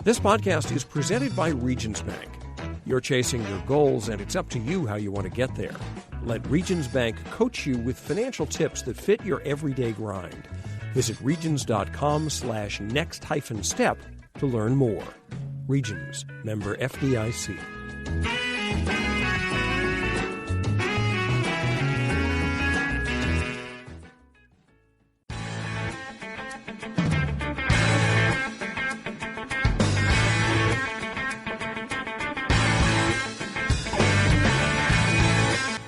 This podcast is presented by Regions Bank. You're chasing your goals, and it's up to you how you want to get there. Let Regions Bank coach you with financial tips that fit your everyday grind. Visit regions.com/next-step to learn more. Regions, member FDIC.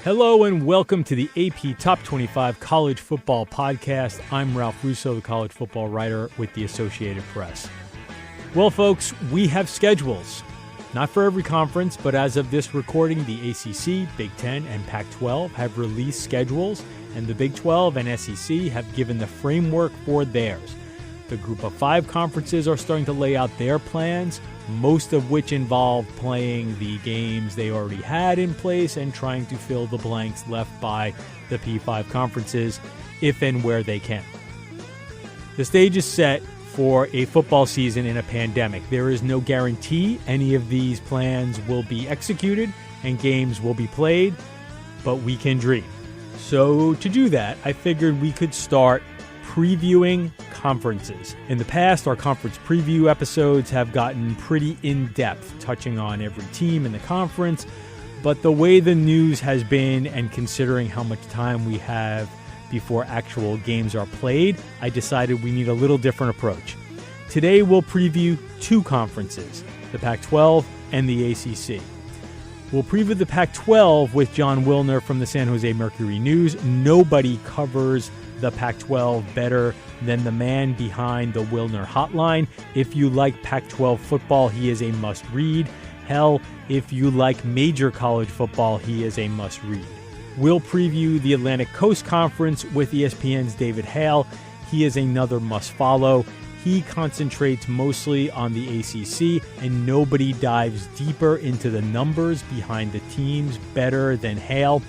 Hello and welcome to the AP Top 25 College Football Podcast. I'm Ralph Russo, the college football writer with the Associated Press. Well, folks, we have schedules. Not for every conference, but as of this recording, the ACC, Big Ten, and Pac-12 have released schedules, and the Big 12 and SEC have given the framework for theirs. The Group of Five conferences are starting to lay out their plans, most of which involve playing the games they already had in place and trying to fill the blanks left by the P5 conferences, if and where they can. The stage is set for a football season in a pandemic. There is no guarantee any of these plans will be executed and games will be played, but we can dream. So to do that, I figured we could start previewing conferences. In the past, our conference preview episodes have gotten pretty in-depth, touching on every team in the conference, but the way the news has been and considering how much time we have before actual games are played, I decided we need a little different approach. Today we'll preview two conferences, the Pac-12 and the ACC. We'll preview the Pac-12 with Jon Wilner from the San Jose Mercury News. Nobody covers the Pac-12 better than the man behind the Wilner hotline. If you like Pac-12 football, he is a must-read. Hell, if you like major college football, he is a must-read. We'll preview the Atlantic Coast Conference with ESPN's David Hale. He is another must-follow. He concentrates mostly on the ACC, and nobody dives deeper into the numbers behind the teams better than Hale,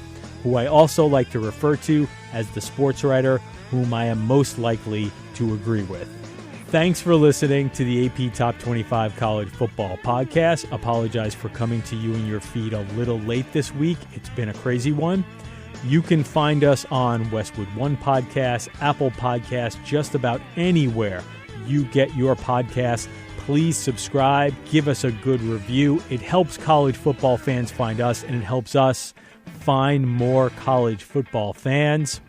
who I also like to refer to as the sports writer whom I am most likely to agree with. Thanks for listening to the AP Top 25 College Football Podcast. Apologize for coming to you in your feed a little late this week. It's been a crazy one. You can find us on Westwood One Podcast, Apple Podcasts, just about anywhere you get your podcasts. Please subscribe, give us a good review. It helps college football fans find us, and it helps us find more college football fans.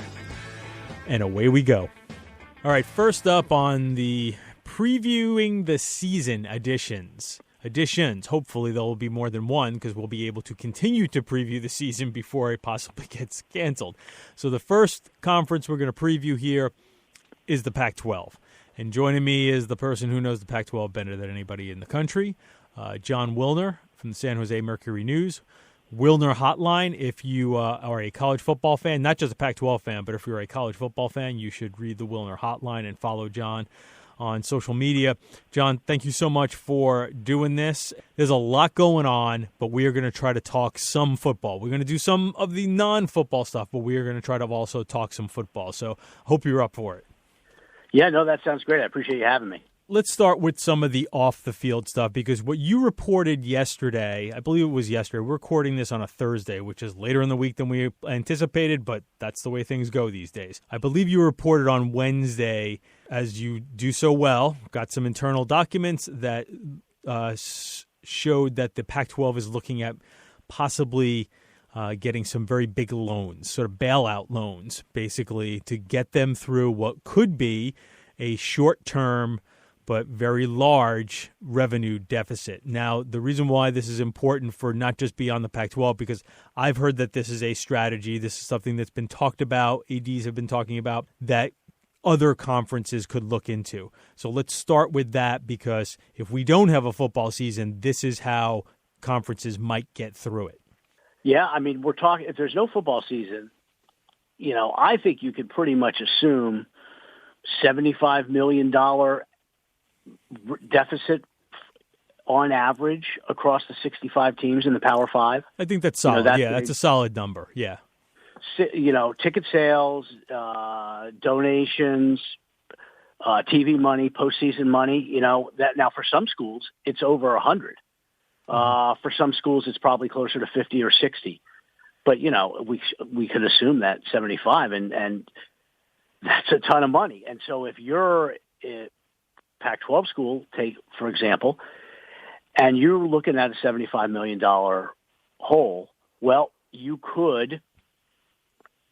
And away we go. All right, first up on the previewing the season editions. Hopefully there will be more than one because we'll be able to continue to preview the season before it possibly gets canceled. So the first conference we're going to preview here is the Pac-12. And joining me is the person who knows the Pac-12 better than anybody in the country, Jon Wilner from the San Jose Mercury News. Wilner Hotline, if you are a college football fan, not just a Pac-12 fan, but if you're a college football fan, you should read the Wilner Hotline and follow Jon on social media. Jon, thank you so much for doing this. There's a lot going on, but we are going to try to talk some football. We're going to do some of the non-football stuff, but we are going to try to also talk some football. So hope you're up for it. Yeah, no, that sounds great. I appreciate you having me. Let's start with some of the off-the-field stuff, because what you reported yesterday, I believe it was yesterday, we're recording this on a Thursday, which is later in the week than we anticipated, but that's the way things go these days. I believe you reported on Wednesday, as you do so well, got some internal documents that showed that the Pac-12 is looking at possibly getting some very big loans, sort of bailout loans, basically, to get them through what could be a short-term but very large revenue deficit. Now, the reason why this is important for not just beyond the Pac-12, because I've heard that this is a strategy, this is something that's been talked about, ADs have been talking about, that other conferences could look into. So let's start with that, because if we don't have a football season, this is how conferences might get through it. Yeah, I mean, we're talking, if there's no football season, I think you could pretty much assume $75 million deficit on average across the 65 teams in the Power Five. I think that's solid. That's a solid number. Yeah. Ticket sales, donations, TV money, postseason money, that now for some schools, it's over 100. For some schools, it's probably closer to 50 or 60. But, we could assume that 75, and that's a ton of money. And so if you're a Pac-12 school, take, for example, and you're looking at a $75 million hole, well, you could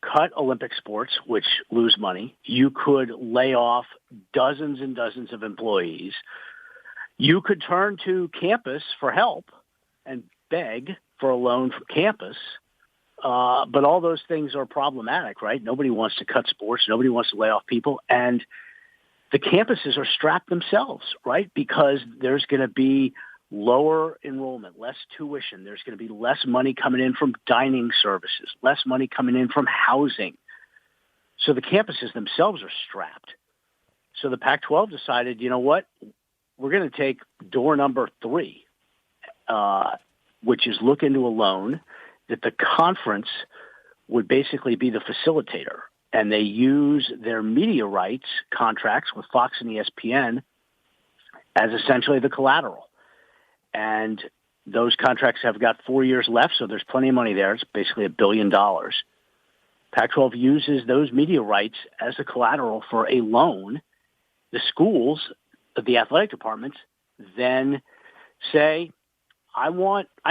cut Olympic sports, which lose money. You could lay off dozens and dozens of employees. You could turn to campus for help and beg for a loan from campus. But all those things are problematic, right? Nobody wants to cut sports. Nobody wants to lay off people. And the campuses are strapped themselves, right? Because there's going to be lower enrollment, less tuition. There's going to be less money coming in from dining services, less money coming in from housing. So the campuses themselves are strapped. So the Pac-12 decided, you know what? We're going to take door number 3, which is look into a loan that the conference would basically be the facilitator. And they use their media rights contracts with Fox and ESPN as essentially the collateral. And those contracts have got 4 years left, so there's plenty of money there. It's basically $1 billion. Pac-12 uses those media rights as a collateral for a loan. The schools, the athletic departments, then say, I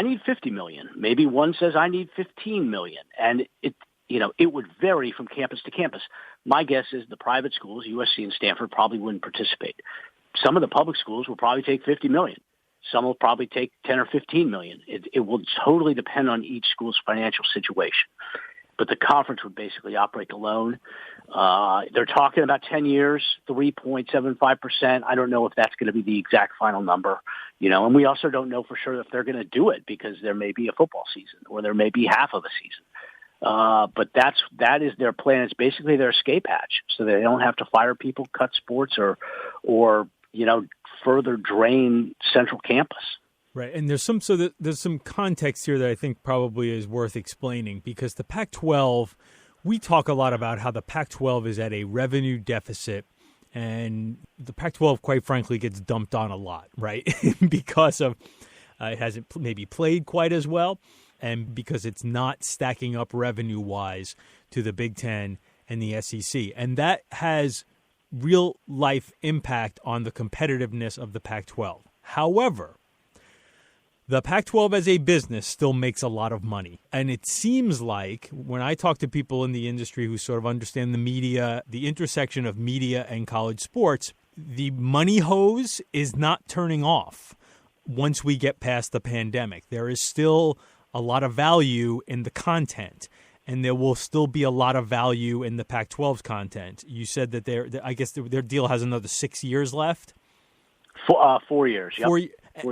need $50 million. Maybe one says I need $15 million. And it would vary from campus to campus. My guess is the private schools, USC and Stanford, probably wouldn't participate. Some of the public schools will probably take $50 million. Some will probably take $10 or $15 million. It will totally depend on each school's financial situation. But the conference would basically operate the loan. They're talking about 10 years, 3.75%. I don't know if that's going to be the exact final number, and we also don't know for sure if they're going to do it because there may be a football season or there may be half of a season. But that is their plan. It's basically their escape hatch so they don't have to fire people, cut sports or further drain central campus. Right, and there's some context here that I think probably is worth explaining because the Pac-12, we talk a lot about how the Pac-12 is at a revenue deficit, and the Pac-12, quite frankly, gets dumped on a lot, right? Because of it hasn't maybe played quite as well, and because it's not stacking up revenue-wise to the Big Ten and the SEC, and that has real-life impact on the competitiveness of the Pac-12. However, the Pac-12 as a business still makes a lot of money. And it seems like when I talk to people in the industry who sort of understand the media, the intersection of media and college sports, the money hose is not turning off once we get past the pandemic. There is still a lot of value in the content, and there will still be a lot of value in the Pac-12's content. You said that I guess their deal has another 6 years left? 4 years, yep. 4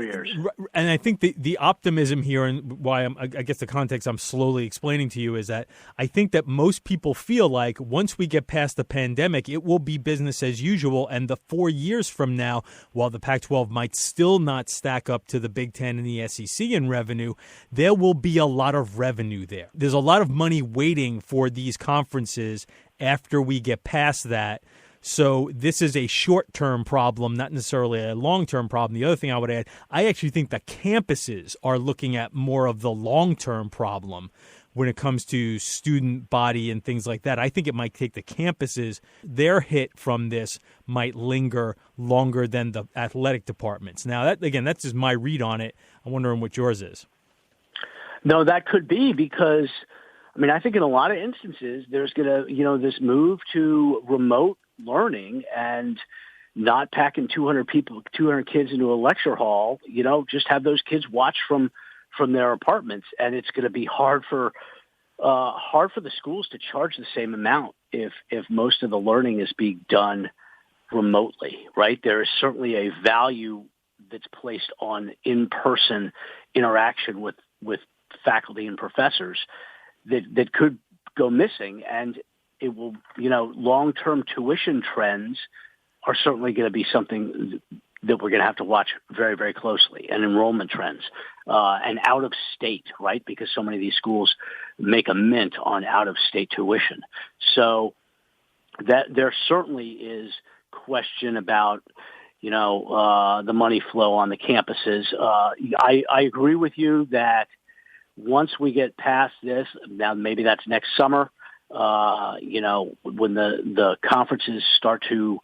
years. And I think the optimism here, and why I guess the context I'm slowly explaining to you, is that I think that most people feel like once we get past the pandemic, it will be business as usual. And the 4 years from now, while the Pac-12 might still not stack up to the Big Ten and the SEC in revenue, there will be a lot of revenue there. There's a lot of money waiting for these conferences after we get past that. So this is a short-term problem, not necessarily a long-term problem. The other thing I would add, I actually think the campuses are looking at more of the long-term problem when it comes to student body and things like that. I think it might take the campuses, their hit from this might linger longer than the athletic departments. Now, that's just my read on it. I'm wondering what yours is. No, that could be because, I think in a lot of instances, there's going to, this move to remote learning and not packing 200 kids into a lecture hall, just have those kids watch from their apartments. And it's going to be hard for the schools to charge the same amount if most of the learning is being done remotely, right? There is certainly a value that's placed on in-person interaction with faculty and professors that could go missing, and it will, long-term tuition trends are certainly going to be something that we're going to have to watch very, very closely, and enrollment trends, and out-of-state, right? Because so many of these schools make a mint on out-of-state tuition. So that there certainly is question about, the money flow on the campuses. I agree with you that once we get past this, now maybe that's next summer, when the conferences start to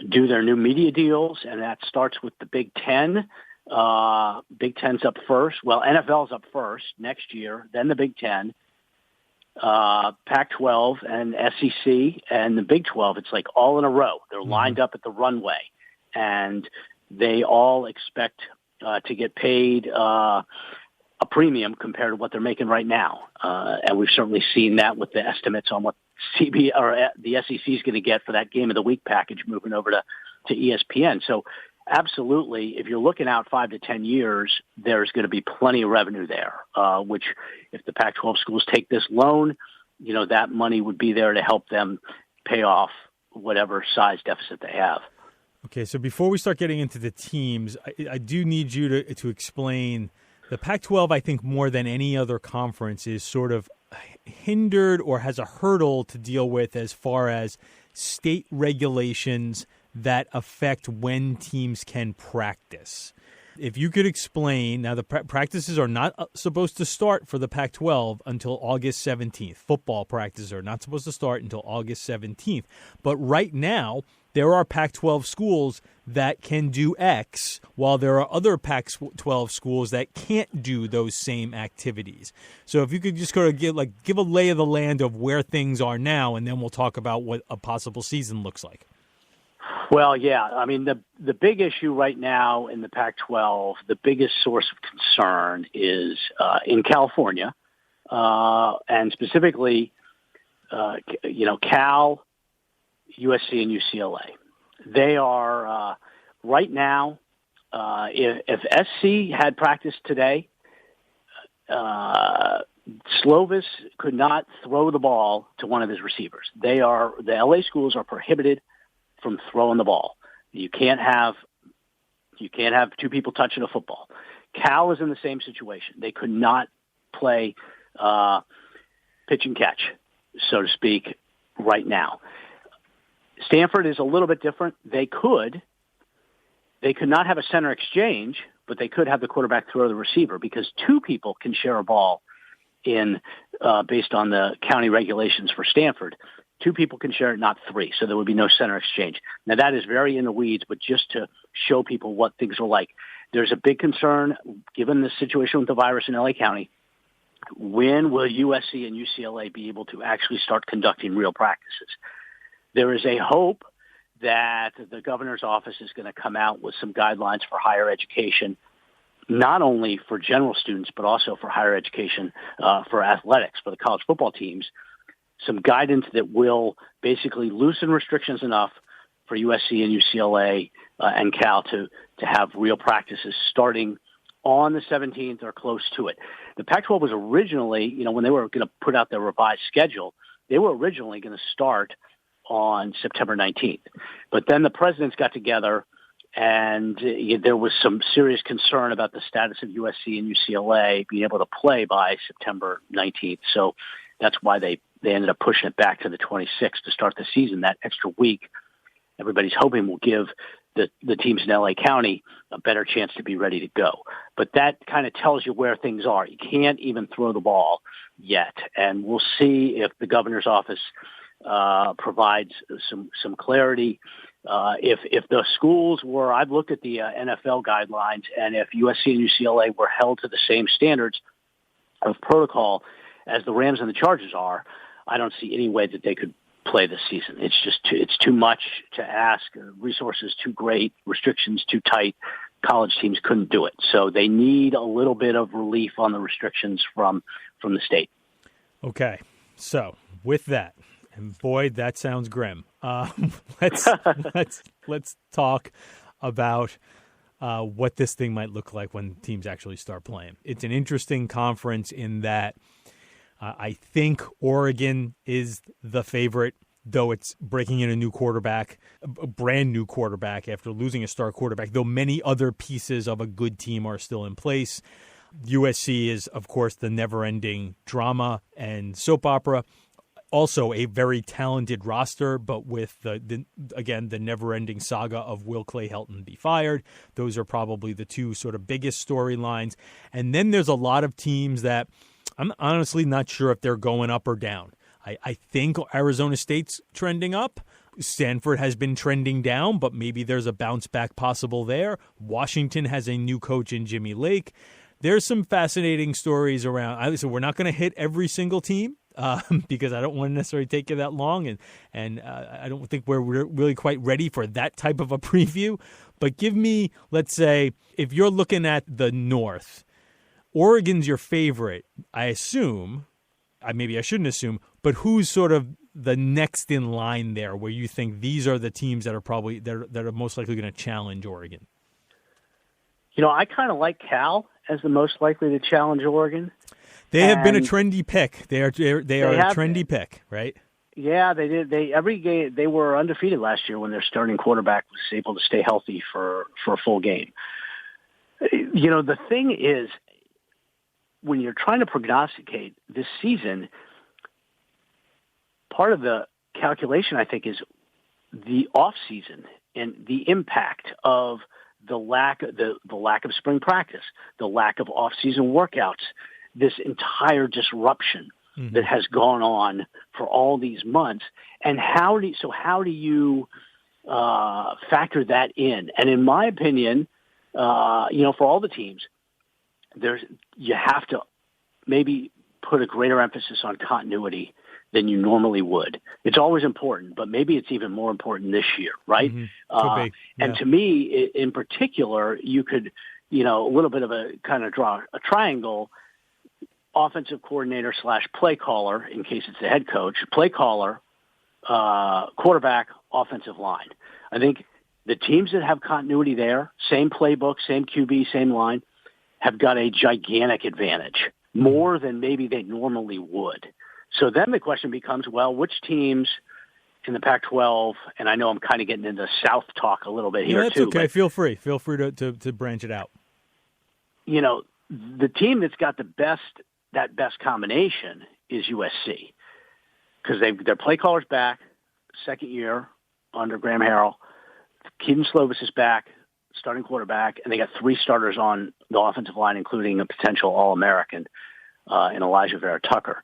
do their new media deals, and that starts with the Big Ten. Big Ten's up first. Well, NFL's up first next year, then the Big Ten, Pac-12 and SEC, and the Big 12. It's like all in a row. They're lined up at the runway, and they all expect to get paid a premium compared to what they're making right now. And we've certainly seen that with the estimates on what the SEC is going to get for that game of the week package moving over to ESPN. So absolutely, if you're looking out 5 to 10 years, there's going to be plenty of revenue there, which if the Pac-12 schools take this loan, that money would be there to help them pay off whatever size deficit they have. Okay, so before we start getting into the teams, I do need you to explain the Pac-12, I think, more than any other conference is sort of hindered or has a hurdle to deal with as far as state regulations that affect when teams can practice. If you could explain, now the practices are not supposed to start for the Pac-12 until August 17th. Football practices are not supposed to start until August 17th. But right now, there are Pac-12 schools that can do X, while there are other Pac-12 schools that can't do those same activities. So if you could just kind of give a lay of the land of where things are now, and then we'll talk about what a possible season looks like. Well, yeah. I mean, the big issue right now in the Pac-12, the biggest source of concern is in California, and specifically, Cal, USC, and UCLA. They are right now. If SC had practice today, Slovis could not throw the ball to one of his receivers. The LA schools are prohibited from throwing the ball. You can't have two people touching a football. Cal is in the same situation. They could not play pitch and catch, so to speak, right now. Stanford is a little bit different. They could not have a center exchange, but they could have the quarterback throw the receiver because two people can share a ball based on the county regulations for Stanford. Two people can share it, not three, so there would be no center exchange. Now, that is very in the weeds, but just to show people what things are like. There's a big concern, given the situation with the virus in L.A. County, when will USC and UCLA be able to actually start conducting real practices? There is a hope that the governor's office is going to come out with some guidelines for higher education, not only for general students, but also for higher education, for athletics, for the college football teams, some guidance that will basically loosen restrictions enough for USC and UCLA and Cal to have real practices starting on the 17th or close to it. The Pac-12 was originally, when they were going to put out their revised schedule, they were originally going to start on September 19th. But then the presidents got together, and there was some serious concern about the status of USC and UCLA being able to play by September 19th. So that's why they ended up pushing it back to the 26th to start the season. That extra week, everybody's hoping will give the teams in L.A. County a better chance to be ready to go. But that kind of tells you where things are. You can't even throw the ball yet. And we'll see if the governor's office provides some clarity. If the schools were, I've looked at the NFL guidelines, and if USC and UCLA were held to the same standards of protocol as the Rams and the Chargers are, I don't see any way that they could play this season. It's too much to ask. Resources too great, restrictions too tight. College teams couldn't do it. So they need a little bit of relief on the restrictions from the state. Okay. So with that, and boy, that sounds grim. Let's talk about what this thing might look like when teams actually start playing. It's an interesting conference in that I think Oregon is the favorite, though it's breaking in a new quarterback, a brand new quarterback after losing a star quarterback, though many other pieces of a good team are still in place. USC is, of course, the never-ending drama and soap opera. also a very talented roster, but with the never-ending saga of will Clay Helton be fired? Those are probably the two sort of biggest storylines. And then there's a lot of teams that I'm honestly not sure if they're going up or down. I think Arizona State's trending up. Stanford has been trending down, but maybe there's a bounce back possible there. Washington has a new coach in Jimmy Lake. There's some fascinating stories around. So we're not going to hit every single team because I don't want to necessarily take you that long, and I don't think we're really quite ready for that type of a preview. But give me, let's say, if you're looking at the North, Oregon's your favorite, I assume. Maybe I shouldn't assume, but who's sort of the next in line there where you think these are the teams that are probably that are most likely going to challenge Oregon? I kind of like Cal as the most likely to challenge Oregon. They have been a trendy pick. They are a trendy pick, right? Yeah, they did. They were undefeated last year when their starting quarterback was able to stay healthy for a full game. The thing is, when you're trying to prognosticate this season, part of the calculation, I think, is the off season and the impact of the lack of spring practice, the lack of off season workouts, this entire disruption that has gone on for all these months. And how do you factor that in? And in my opinion, for all the teams, you have to maybe put a greater emphasis on continuity than you normally would. It's always important, but maybe it's even more important this year, right? Mm-hmm. And to me, in particular, you could, a little bit of a kind of draw a triangle, offensive coordinator / play caller, in case it's the head coach, play caller, quarterback, offensive line. I think the teams that have continuity there, same playbook, same QB, same line, have got a gigantic advantage, more than maybe they normally would. So then the question becomes, well, which teams in the Pac-12, and I know I'm kind of getting into South talk a little bit here, that's too. Okay, feel free to branch it out. The team that's got that best combination is USC, because their play caller's back, second year under Graham Harrell. Keaton Slovis is back, starting quarterback, and they got 3 starters on the offensive line, including a potential All-American in Elijah Vera Tucker.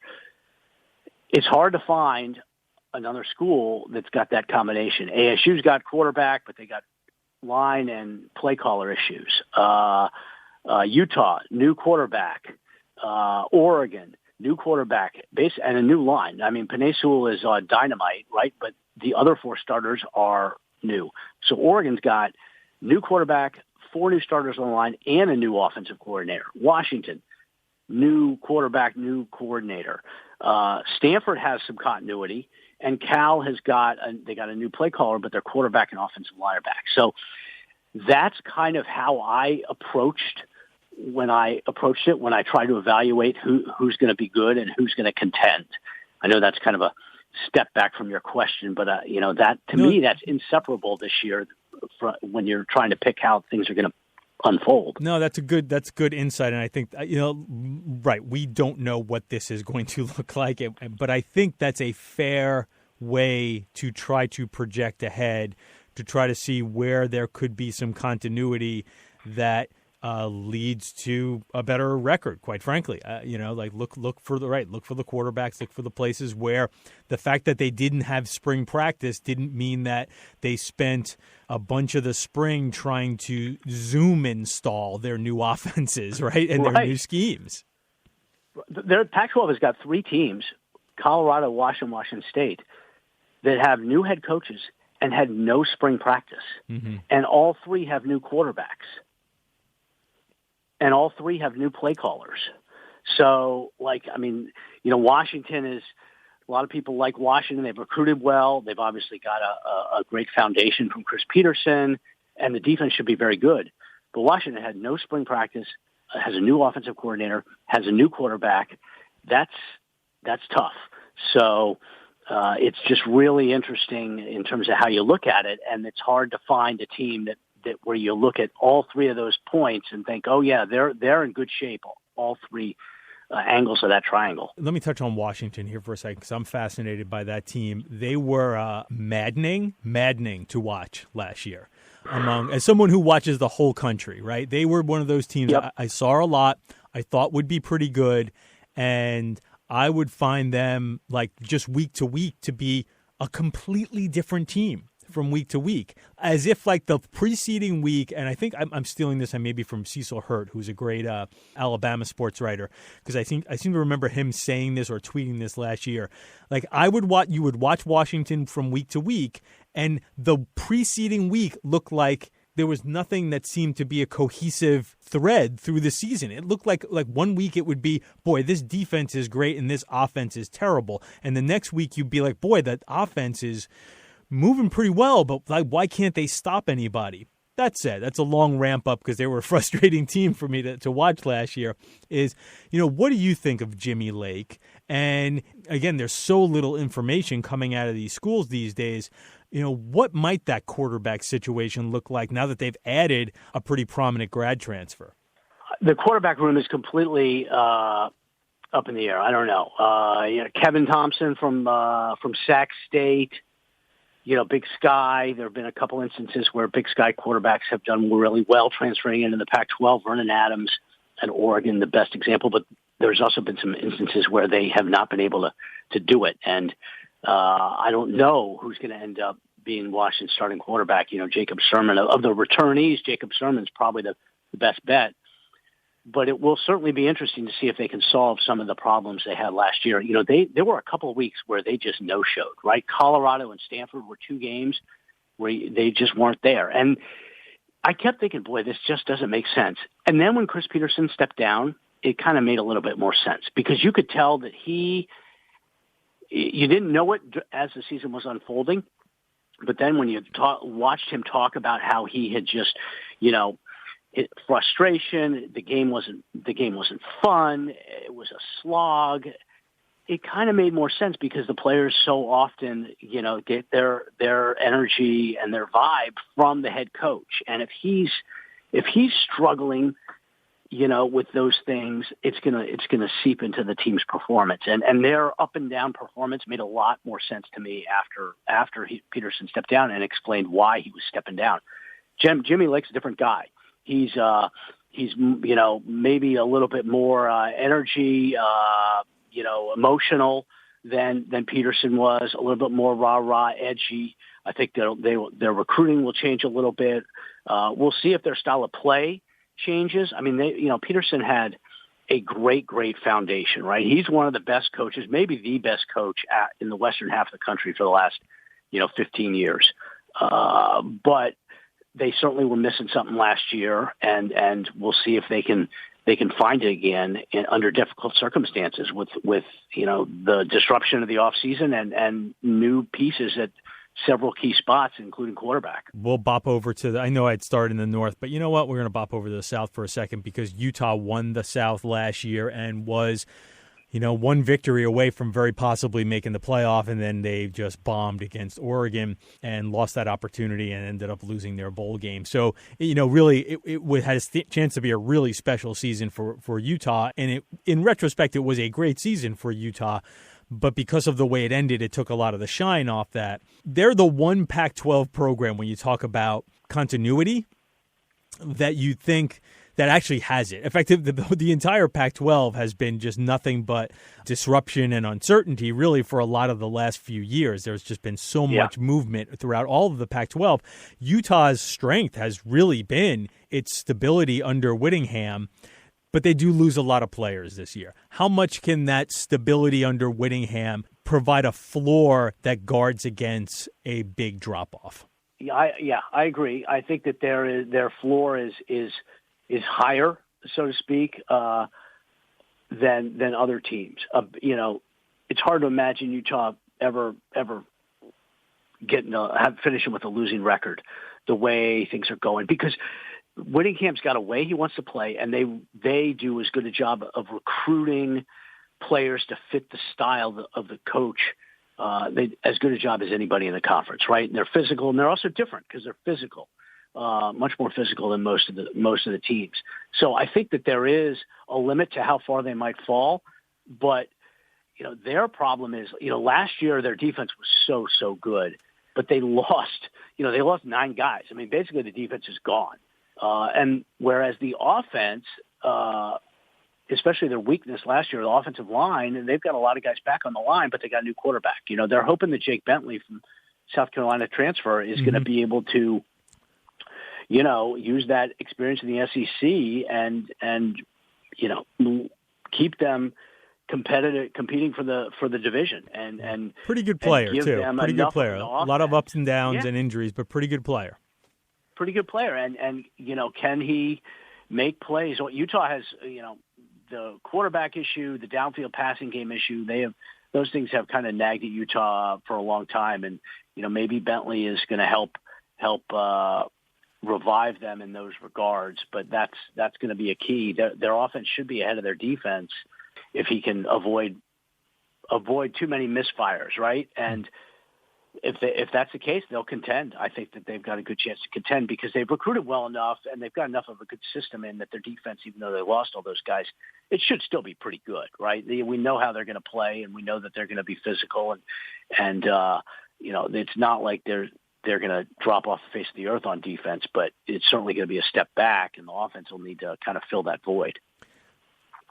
It's hard to find another school that's got that combination. ASU's got quarterback, but they got line and play caller issues. Utah, new quarterback. Oregon, new quarterback, and a new line. I mean, Penei Sewell is dynamite, right? But the other 4 starters are new. So Oregon's got new quarterback, 4 new starters on the line, and a new offensive coordinator. Washington, new quarterback, new coordinator. Stanford has some continuity, and Cal has got they got a new play caller, but their quarterback and offensive line are back. So that's kind of how I approached when I try to evaluate who's going to be good and who's going to contend. I know that's kind of a step back from your question, but that to me, that's inseparable this year when you're trying to pick how things are going to unfold. No, that's good insight, and I think right. We don't know what this is going to look like, but I think that's a fair way to try to project ahead, to try to see where there could be some continuity that leads to a better record, quite frankly. Look for the quarterbacks, look for the places where the fact that they didn't have spring practice didn't mean that they spent a bunch of the spring trying to Zoom install their new offenses, right, and their new schemes. Their Pac-12 has got 3 teams, Colorado, Washington State, that have new head coaches and had no spring practice. Mm-hmm. And all 3 have new quarterbacks. And all 3 have new play callers. So, Washington is – a lot of people like Washington. They've recruited well. They've obviously got a great foundation from Chris Peterson, and the defense should be very good. But Washington had no spring practice, has a new offensive coordinator, has a new quarterback. That's tough. So it's just really interesting in terms of how you look at it, and it's hard to find a team that where you look at all 3 of those points and think, oh yeah, they're in good shape, all 3 angles of that triangle. Let me touch on Washington here for a second because I'm fascinated by that team. They were maddening to watch last year. As someone who watches the whole country, right? They were one of those teams I saw a lot, I thought would be pretty good, and I would find them like just week to week to be a completely different team from week to week, as if like the preceding week, and I think I'm stealing this maybe from Cecil Hurt, who's a great Alabama sports writer, because I seem to remember him saying this or tweeting this last year. Like you would watch Washington from week to week, and the preceding week looked like there was nothing that seemed to be a cohesive thread through the season. It looked like 1 week it would be, boy, this defense is great and this offense is terrible, and the next week you'd be like, boy, that offense is moving pretty well, but like, why can't they stop anybody? That said, that's a long ramp up because they were a frustrating team for me to watch last year. What do you think of Jimmy Lake? And again, there's so little information coming out of these schools these days. What might that quarterback situation look like now that they've added a pretty prominent grad transfer? The quarterback room is completely up in the air. I don't know. Kevin Thompson from Sac State. Big Sky. There have been a couple instances where Big Sky quarterbacks have done really well transferring into the Pac-12. Vernon Adams and Oregon, the best example, but there's also been some instances where they have not been able to do it. And I don't know who's going to end up being Washington's starting quarterback. Jacob Sirmon. Of the returnees, Jacob Sirmon's probably the best bet. But it will certainly be interesting to see if they can solve some of the problems they had last year. There were a couple of weeks where they just no-showed, right? Colorado and Stanford were two games where they just weren't there. And I kept thinking, boy, this just doesn't make sense. And then when Chris Peterson stepped down, it kind of made a little bit more sense because you could tell that you didn't know it as the season was unfolding. But then when you watched him talk about how he had just, frustration, the game wasn't fun, it was a slog. It kind of made more sense because the players so often, get their energy and their vibe from the head coach. And if he's struggling, with those things, it's gonna seep into the team's performance. And their up and down performance made a lot more sense to me after Peterson stepped down and explained why he was stepping down. Jimmy Lake's a different guy. He's maybe a little bit more energy, emotional than Peterson was, a little bit more rah-rah, edgy. I think their recruiting will change a little bit. We'll see if their style of play changes. I mean, Peterson had a great foundation, right? He's one of the best coaches, maybe the best coach in the western half of the country for the last, 15 years. But they certainly were missing something last year, and we'll see if they can find it again under difficult circumstances with the disruption of the offseason and new pieces at several key spots, including quarterback. We'll bop over I know I'd start in the North, but you know what? We're going to bop over to the South for a second because Utah won the South last year and was, one victory away from very possibly making the playoff, and then they just bombed against Oregon and lost that opportunity and ended up losing their bowl game. So, really, it had a chance to be a really special season for Utah, and in retrospect, it was a great season for Utah. But because of the way it ended, it took a lot of the shine off that. They're the one Pac-12 program when you talk about continuity that you think that actually has it. In fact, the entire Pac-12 has been just nothing but disruption and uncertainty really for a lot of the last few years. There's just been so much movement throughout all of the Pac-12. Utah's strength has really been its stability under Whittingham, but they do lose a lot of players this year. How much can that stability under Whittingham provide a floor that guards against a big drop-off? I agree. I think that their floor is higher, so to speak, than other teams. It's hard to imagine Utah ever finishing with a losing record the way things are going, because Whittingham's got a way he wants to play, and they do as good a job of recruiting players to fit the style of the coach. As good a job as anybody in the conference, right? And they're physical, and they're also different because they're physical. much more physical than most of the teams. So I think that there is a limit to how far they might fall, but their problem is, last year their defense was so good, but they lost 9 guys. I mean, basically the defense is gone. And whereas the offense, especially their weakness last year, the offensive line, and they've got a lot of guys back on the line, but they got a new quarterback. They're hoping that Jake Bentley from South Carolina transfer is going to be able to, use that experience in the SEC and keep them competing for the division and pretty good player too. Pretty good player. A lot of ups and downs and injuries, but pretty good player. Pretty good player, and can he make plays? Well, Utah has the quarterback issue, the downfield passing game issue. Those things have kind of nagged at Utah for a long time, and maybe Bentley is going to help revive them in those regards. But that's going to be a key. Their offense should be ahead of their defense if he can avoid too many misfires, right? And if that's the case, they'll contend. I think that they've got a good chance to contend because they've recruited well enough and they've got enough of a good system in that their defense, even though they lost all those guys, it should still be pretty good, right? We know how they're going to play and we know that they're going to be physical and it's not like they're going to drop off the face of the earth on defense, but it's certainly going to be a step back and the offense will need to kind of fill that void.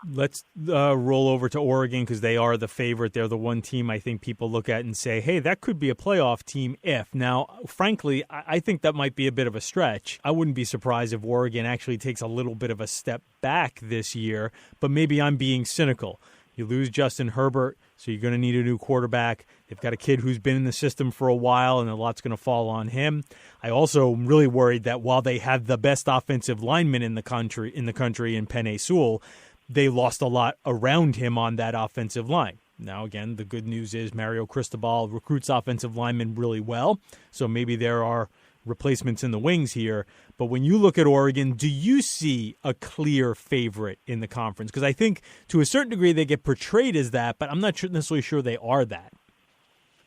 Let's roll over to Oregon because they are the favorite. They're the one team I think people look at and say, hey, that could be a playoff team if. Now, frankly, I think that might be a bit of a stretch. I wouldn't be surprised if Oregon actually takes a little bit of a step back this year, but maybe I'm being cynical. You lose Justin Herbert, so you're going to need a new quarterback. They've got a kid who's been in the system for a while, and a lot's going to fall on him. I also am really worried that while they have the best offensive lineman in the country in Penei Sewell, they lost a lot around him on that offensive line. Now, again, the good news is Mario Cristobal recruits offensive linemen really well, so maybe there are replacements in the wings here. But when you look at Oregon, do you see a clear favorite in the conference? Because I think to a certain degree they get portrayed as that, but I'm not necessarily sure they are that.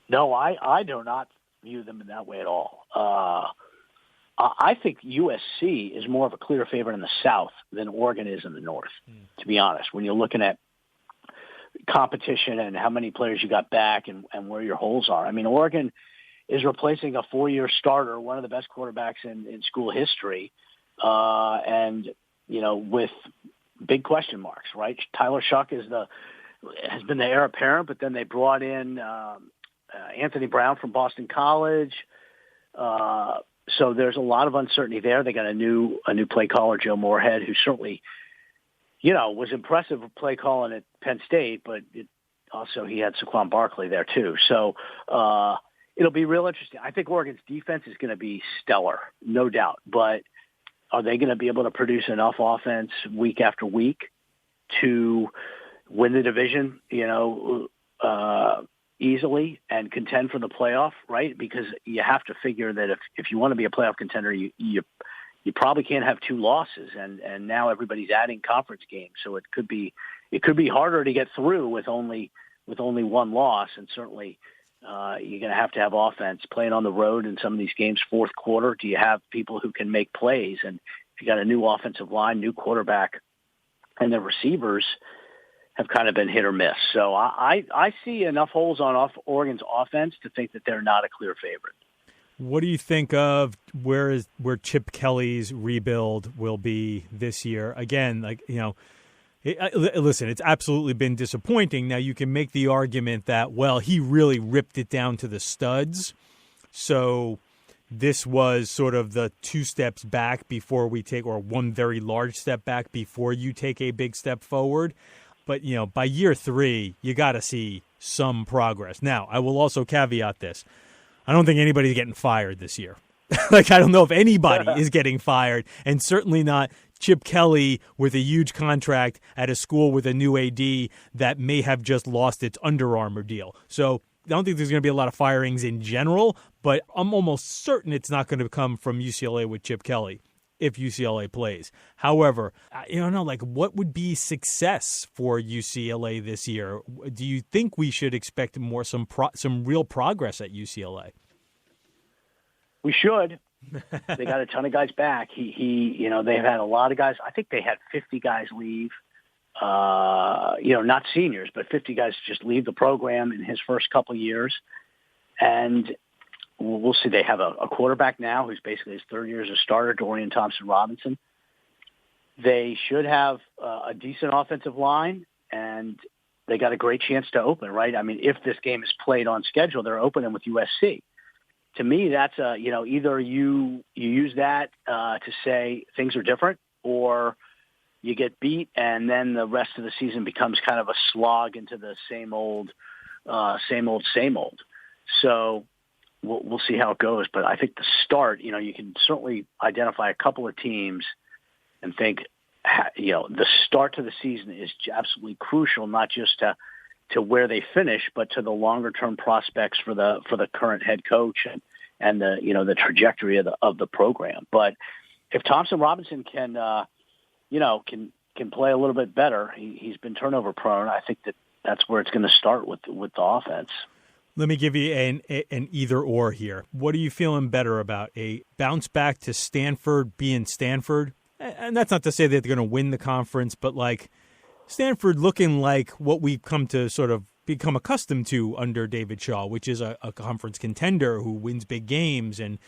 No, I do not view them in that way at all. I think USC is more of a clear favorite in the South than Oregon is in the North, to be honest. When you're looking at competition and how many players you got back and where your holes are. I mean, Oregon is replacing a 4-year starter, one of the best quarterbacks in school history, and, with big question marks, right? Tyler Shuck has been the heir apparent, but then they brought in Anthony Brown from Boston College. So there's a lot of uncertainty there. They got a new play caller, Joe Moorhead, who certainly, was impressive play calling at Penn State, but he had Saquon Barkley there too. So it'll be real interesting. I think Oregon's defense is going to be stellar, no doubt. But are they going to be able to produce enough offense week after week to win the division, easily and contend for the playoff, right? Because you have to figure that if you want to be a playoff contender, you probably can't have 2 losses, and now everybody's adding conference games, so it could be harder to get through with only 1 loss, and certainly you're going to have offense playing on the road in some of these games. Fourth quarter, do you have people who can make plays? And if you got a new offensive line, new quarterback, and the receivers have kind of been hit or miss. So I see enough holes on Oregon's offense to think that they're not a clear favorite. What do you think of where Chip Kelly's rebuild will be this year? Again, listen, it's absolutely been disappointing. Now, you can make the argument that, well, he really ripped it down to the studs. So this was sort of the 2 steps back before we take, or 1 very large step back before you take a big step forward. But, by year 3, you got to see some progress. Now, I will also caveat this. I don't think anybody's getting fired this year. I don't know if anybody is getting fired, and certainly not Chip Kelly with a huge contract at a school with a new AD that may have just lost its Under Armour deal. So I don't think there's going to be a lot of firings in general, but I'm almost certain it's not going to come from UCLA with Chip Kelly if UCLA plays. However, what would be success for UCLA this year? Do you think we should expect some real progress at UCLA? We should. They got a ton of guys back. They've had a lot of guys. I think they had 50 guys leave. Not seniors, but 50 guys just leave the program in his first couple of years. And we'll see. They have a quarterback now who's basically his third year as a starter, Dorian Thompson-Robinson. They should have a decent offensive line, and they got a great chance to open, right? I mean, if this game is played on schedule, they're opening with USC. To me, that's either you use that to say things are different, or you get beat, and then the rest of the season becomes kind of a slog into the same old. So we'll see how it goes. But I think the start, you can certainly identify a couple of teams and think, the start to the season is absolutely crucial, not just to where they finish, but to the longer term prospects for the current head coach and the trajectory of the program. But if Thompson Robinson can play a little bit better, he's been turnover prone. I think that's where it's going to start with the offense. Let me give you an either or here. What are you feeling better about? A bounce back to Stanford being Stanford? And that's not to say that they're going to win the conference, but like Stanford looking like what we've come to sort of become accustomed to under David Shaw, which is a conference contender who wins big games and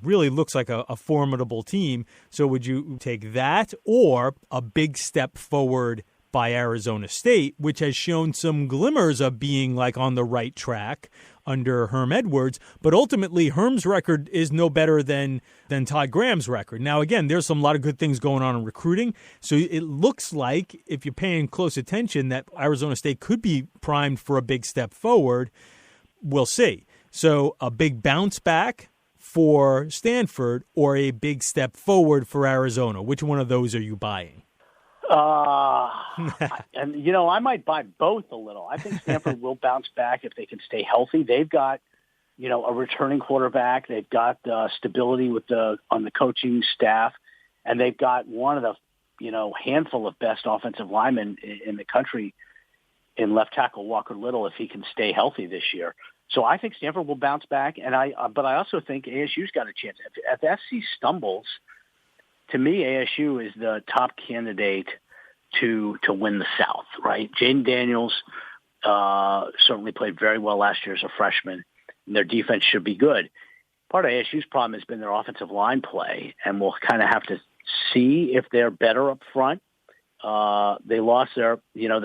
really looks like a formidable team. So would you take that or a big step forward by Arizona State, which has shown some glimmers of being like on the right track under Herm Edwards, but ultimately Herm's record is no better than Todd Graham's record. Now, again, there's a lot of good things going on in recruiting, so it looks like, if you're paying close attention, that Arizona State could be primed for a big step forward. We'll see. So a big bounce back for Stanford or a big step forward for Arizona? Which one of those are you buying? I might buy both a little. I think Stanford will bounce back if they can stay healthy. They've got, a returning quarterback. They've got stability on the coaching staff, and they've got one of the, handful of best offensive linemen in the country in left tackle Walker Little if he can stay healthy this year. So I think Stanford will bounce back, but I also think ASU's got a chance. If SC stumbles, to me, ASU is the top candidate to win the South, right? Jaden Daniels certainly played very well last year as a freshman, and their defense should be good. Part of ASU's problem has been their offensive line play, and we'll kind of have to see if they're better up front. They lost their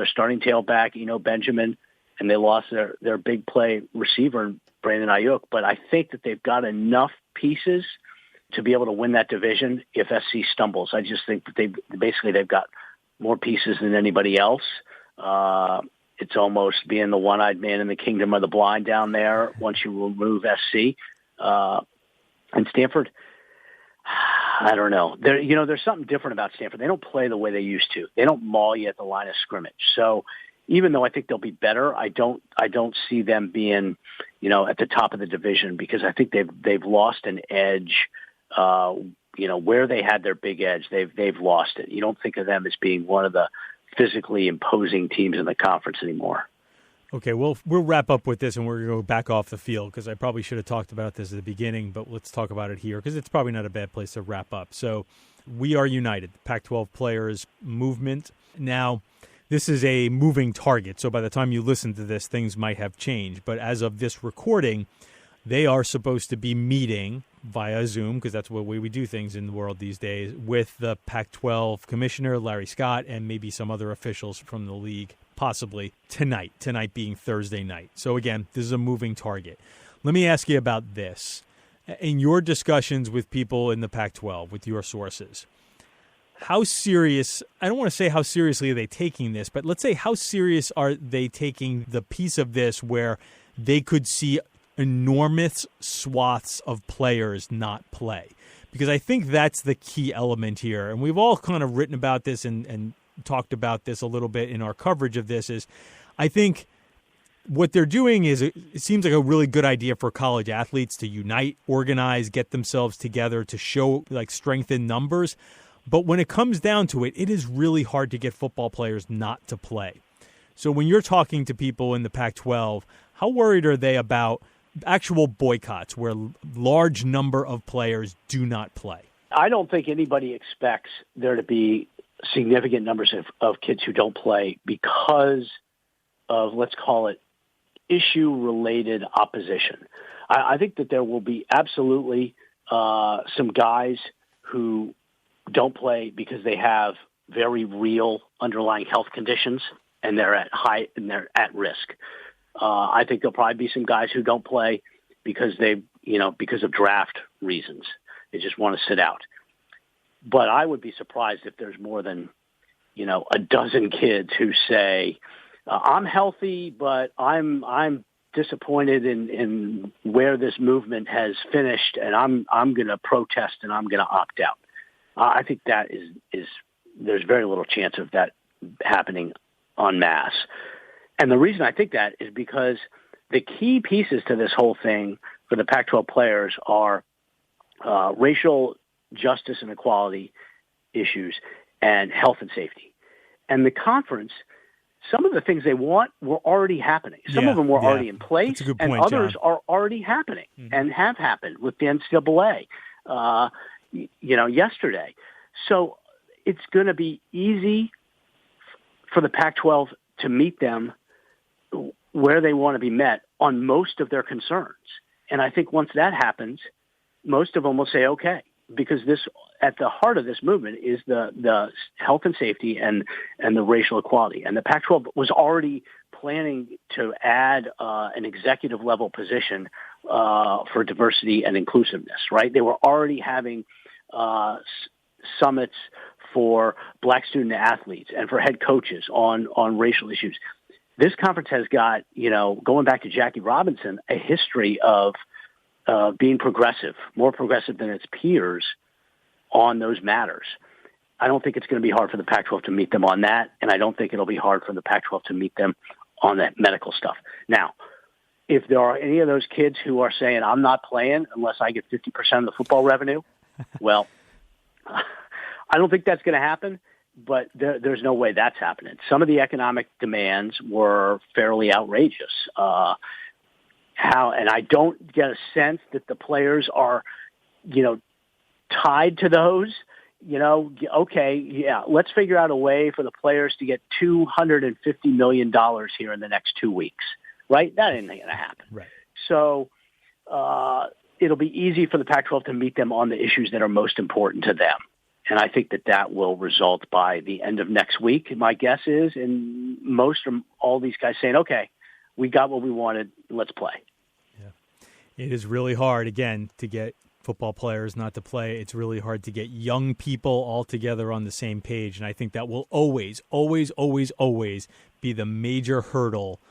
starting tailback, Benjamin, and they lost their big play receiver, Brandon Ayuk. But I think that they've got enough pieces to be able to win that division if SC stumbles. I just think that they've got more pieces than anybody else. It's almost being the one-eyed man in the kingdom of the blind down there once you remove SC. And Stanford, I don't know. There's something different about Stanford. They don't play the way they used to. They don't maul you at the line of scrimmage. So even though I think they'll be better, I don't see them being, at the top of the division, because I think they've lost an edge. Where they had their big edge, they've lost it. You don't think of them as being one of the physically imposing teams in the conference anymore. Okay, we'll wrap up with this, and we're going to go back off the field because I probably should have talked about this at the beginning, but let's talk about it here because it's probably not a bad place to wrap up. So we are united, Pac-12 players movement. Now, this is a moving target, so by the time you listen to this, things might have changed. But as of this recording, they are supposed to be meeting via Zoom, because that's the way we do things in the world these days, with the Pac-12 commissioner, Larry Scott, and maybe some other officials from the league, possibly tonight being Thursday night. So again, this is a moving target. Let me ask you about this. In your discussions with people in the Pac-12, with your sources, how serious, I don't want to say how seriously are they taking this, but let's say how serious are they taking the piece of this where they could see enormous swaths of players not play? Because I think that's the key element here. And we've all kind of written about this and talked about this a little bit in our coverage of this. Is I think what they're doing is, it seems like a really good idea for college athletes to unite, organize, get themselves together to show like strength in numbers. But when it comes down to it, it is really hard to get football players not to play. So when you're talking to people in the Pac-12, how worried are they about actual boycotts where large number of players do not play? I don't think anybody expects there to be significant numbers of kids who don't play because of, let's call it, issue-related opposition. I think that there will be absolutely some guys who don't play because they have very real underlying health conditions and they're at risk. I think there'll probably be some guys who don't play because because of draft reasons. They just want to sit out. But I would be surprised if there's more than, a dozen kids who say, I'm healthy, but I'm disappointed in where this movement has finished, and I'm going to protest and I'm going to opt out. I think that is there's very little chance of that happening en masse. And the reason I think that is because the key pieces to this whole thing for the Pac-12 players are racial justice and equality issues and health and safety. And the conference, some of the things they want were already happening. Some of them were already in place, and others are already happening and have happened with the NCAA, yesterday. So it's going to be easy for the Pac-12 to meet them where they want to be met on most of their concerns. And I think once that happens, most of them will say, okay, because at the heart of this movement is the health and safety and the racial equality. And the Pac-12 was already planning to add an executive level position for diversity and inclusiveness, right? They were already having summits for black student athletes and for head coaches on racial issues. This conference has got, going back to Jackie Robinson, a history of being progressive, more progressive than its peers on those matters. I don't think it's going to be hard for the Pac-12 to meet them on that, and I don't think it'll be hard for the Pac-12 to meet them on that medical stuff. Now, if there are any of those kids who are saying, I'm not playing unless I get 50% of the football revenue, well, I don't think that's going to happen, but there's no way that's happening. Some of the economic demands were fairly outrageous. And I don't get a sense that the players are, tied to those. Okay, yeah, let's figure out a way for the players to get $250 million here in the next 2 weeks, right? That ain't going to happen. Right. So it'll be easy for the Pac-12 to meet them on the issues that are most important to them. And I think that will result by the end of next week, my guess is, and most of all these guys saying, okay, we got what we wanted, let's play. Yeah. It is really hard, again, to get football players not to play. It's really hard to get young people all together on the same page. And I think that will always, always, always, always be the major hurdle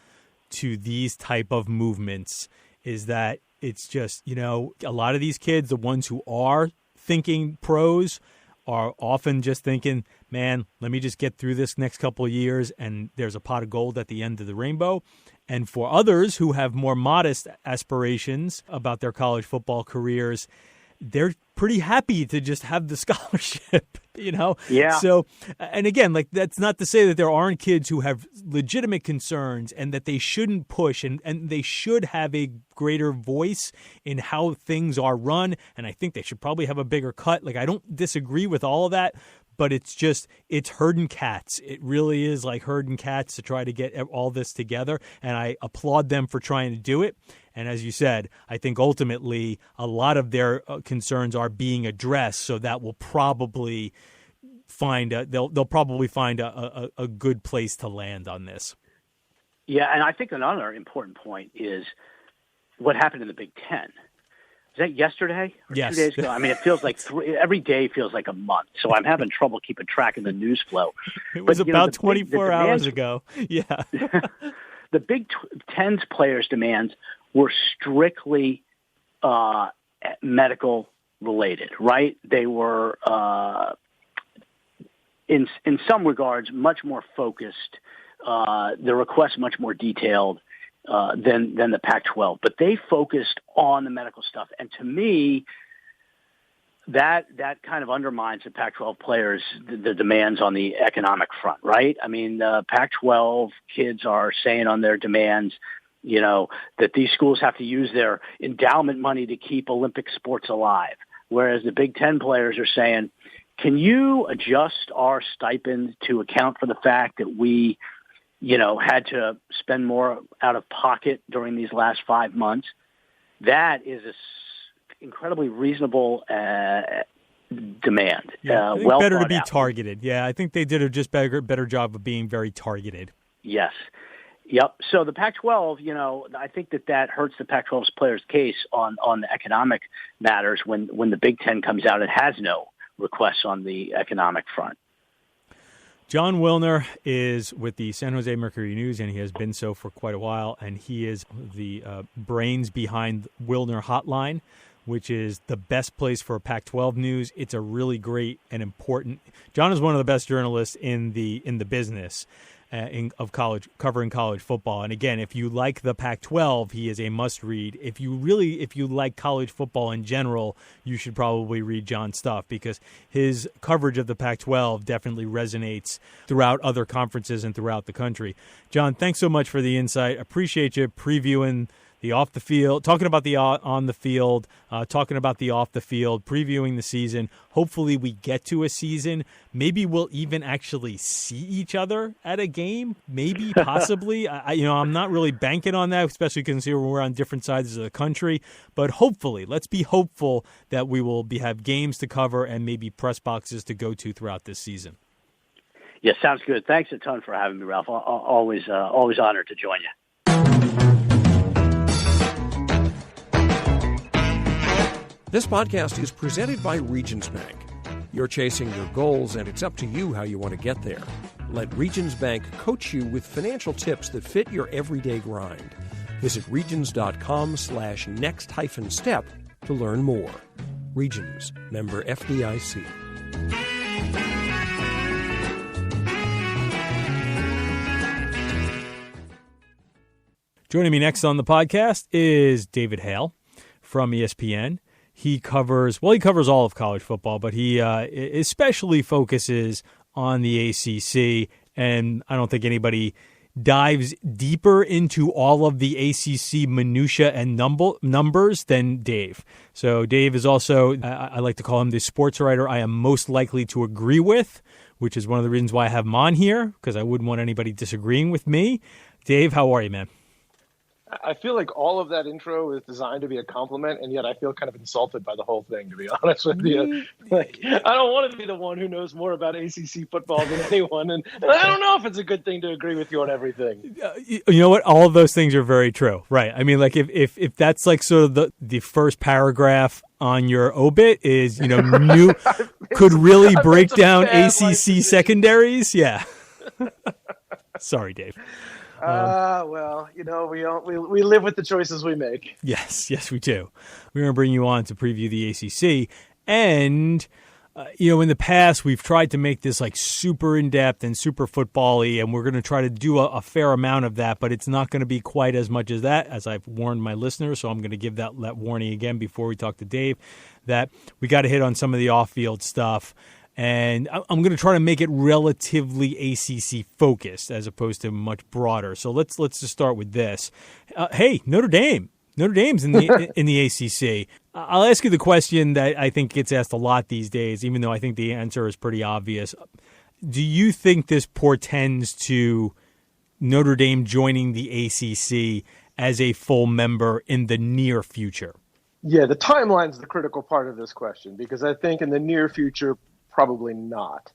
to these type of movements, is that it's just, a lot of these kids, the ones who are thinking pros, are often just thinking, man, let me just get through this next couple of years and there's a pot of gold at the end of the rainbow. And for others who have more modest aspirations about their college football careers, they're pretty happy to just have the scholarship, Yeah. So, and again, that's not to say that there aren't kids who have legitimate concerns and that they shouldn't push and they should have a greater voice in how things are run. And I think they should probably have a bigger cut. I don't disagree with all of that, but it's herding cats. It really is like herding cats to try to get all this together. And I applaud them for trying to do it. And as you said, I think ultimately a lot of their concerns are being addressed. So that will probably they'll probably find a good place to land on this. Yeah, and I think another important point is what happened in the Big Ten. Is that yesterday or Yes. 2 days ago? I mean, it feels like every day feels like a month. So I'm having trouble keeping track of the news flow. It was about 24 hours ago. Yeah. The Big Ten's players' demands were strictly medical related, right? They were, in some regards, much more focused. The requests much more detailed than the Pac-12, but they focused on the medical stuff. And to me, that kind of undermines the Pac-12 players, the demands on the economic front, right? I mean, the Pac-12 kids are saying on their demands, that these schools have to use their endowment money to keep Olympic sports alive. Whereas the Big Ten players are saying, can you adjust our stipend to account for the fact that we, had to spend more out of pocket during these last 5 months? That is an incredibly reasonable demand. Yeah, I think better to be targeted. Yeah, I think they did a just better job of being very targeted. Yes. Yep. So the Pac-12, I think that hurts the Pac-12's players' case on the economic matters when the Big Ten comes out and has no requests on the economic front. Jon Wilner is with the San Jose Mercury News, and he has been so for quite a while, and he is the brains behind Wilner Hotline, which is the best place for Pac-12 news. It's a really great and important. Jon is one of the best journalists in the business of covering college football. And again, if you like the Pac-12, he is a must-read. If you like college football in general, you should probably read Jon's stuff, because his coverage of the Pac-12 definitely resonates throughout other conferences and throughout the country. Jon, thanks so much for the insight. Appreciate you previewing the off the field, talking about the on the field, talking about the off the field, previewing the season. Hopefully we get to a season. Maybe we'll even actually see each other at a game. Maybe, possibly. I'm not really banking on that, especially considering we're on different sides of the country. But hopefully, let's be hopeful that we will have games to cover and maybe press boxes to go to throughout this season. Yeah, sounds good. Thanks a ton for having me, Ralph. Always honored to join you. This podcast is presented by Regions Bank. You're chasing your goals, and it's up to you how you want to get there. Let Regions Bank coach you with financial tips that fit your everyday grind. Visit regions.com/next-step to learn more. Regions, member FDIC. Joining me next on the podcast is David Hale from ESPN. He covers all of college football, but he especially focuses on the ACC, and I don't think anybody dives deeper into all of the ACC minutia and numbers than Dave. So Dave is also, I like to call him the sports writer I am most likely to agree with, which is one of the reasons why I have him on here, because I wouldn't want anybody disagreeing with me. Dave, how are you, man? I feel like all of that intro is designed to be a compliment, and yet I feel kind of insulted by the whole thing, to be honest with you. Like, I don't want to be the one who knows more about ACC football than anyone, and I don't know if it's a good thing to agree with you on everything. You know what? All of those things are very true, right? I mean, like if that's like sort of the first paragraph on your obit is, new could really break down ACC secondaries, yeah. Sorry, Dave. We live with the choices we make. Yes, we do. We're going to bring you on to preview the ACC. And, in the past, we've tried to make this like super in-depth and super football-y, and we're going to try to do a fair amount of that, but it's not going to be quite as much as that, as I've warned my listeners. So I'm going to give that warning again before we talk to Dave, that we got to hit on some of the off-field stuff. And I'm going to try to make it relatively ACC focused as opposed to much broader. So let's just start with this. Hey, Notre Dame. Notre Dame's in the ACC. I'll ask you the question that I think gets asked a lot these days, even though I think the answer is pretty obvious. Do you think this portends to Notre Dame joining the ACC as a full member in the near future? Yeah, the timeline is the critical part of this question, because I think in the near future, probably not,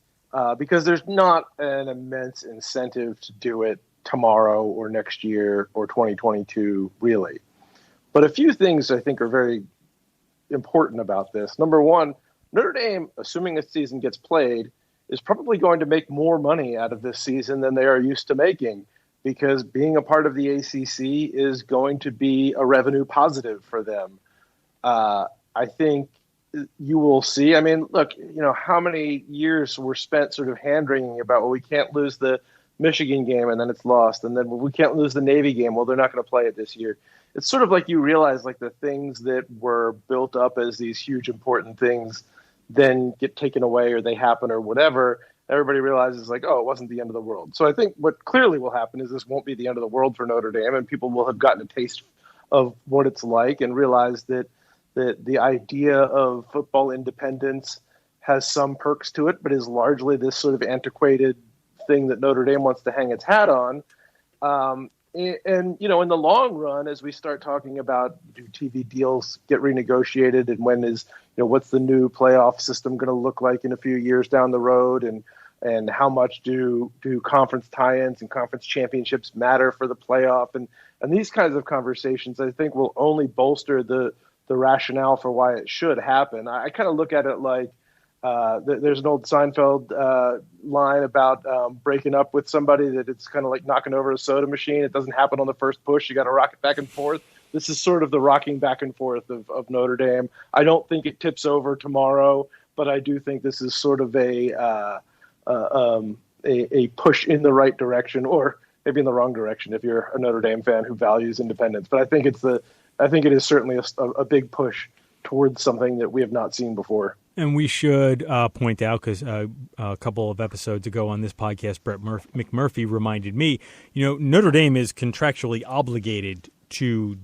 because there's not an immense incentive to do it tomorrow or next year or 2022, really. But a few things I think are very important about this. Number one, Notre Dame, assuming a season gets played, is probably going to make more money out of this season than they are used to making, because being a part of the ACC is going to be a revenue positive for them. I think you will see. I mean, look, how many years were spent sort of hand-wringing about, well, we can't lose the Michigan game and then it's lost, and then we can't lose the Navy game, well, they're not going to play it this year. It's sort of like you realize like the things that were built up as these huge important things then get taken away or they happen or whatever, everybody realizes like, oh, it wasn't the end of the world. So I think what clearly will happen is this won't be the end of the world for Notre Dame, and people will have gotten a taste of what it's like and realize that the idea of football independence has some perks to it, but is largely this sort of antiquated thing that Notre Dame wants to hang its hat on. And, you know, in the long run, as we start talking about do TV deals get renegotiated and when is, you know, what's the new playoff system going to look like in a few years down the road, and how much do conference tie-ins and conference championships matter for the playoff, and these kinds of conversations, I think, will only bolster the rationale for why it should happen. I kind of look at it like there's an old Seinfeld line about breaking up with somebody, that it's kind of like knocking over a soda machine. It doesn't happen on the first push. You got to rock it back and forth. This is sort of the rocking back and forth of Notre Dame. I don't think it tips over tomorrow, but I do think this is sort of a push in the right direction, or maybe in the wrong direction if you're a Notre Dame fan who values independence. But I think it is certainly a big push towards something that we have not seen before. And we should point out, because a couple of episodes ago on this podcast, Brett McMurphy reminded me, you know, Notre Dame is contractually obligated to,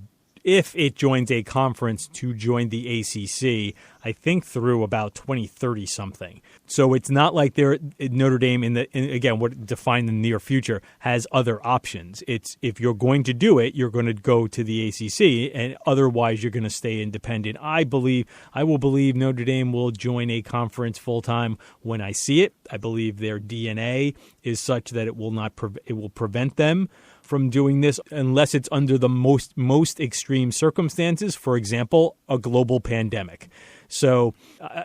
if it joins a conference, to join the ACC, I think through about 2030 something. So it's not like Notre Dame again, what define the near future, has other options. It's, if you're going to do it, you're going to go to the ACC, and otherwise you're going to stay independent. I will believe Notre Dame will join a conference full time when I see it. I believe their DNA is such that it will prevent them from doing this unless it's under the most extreme circumstances, for example, a global pandemic. So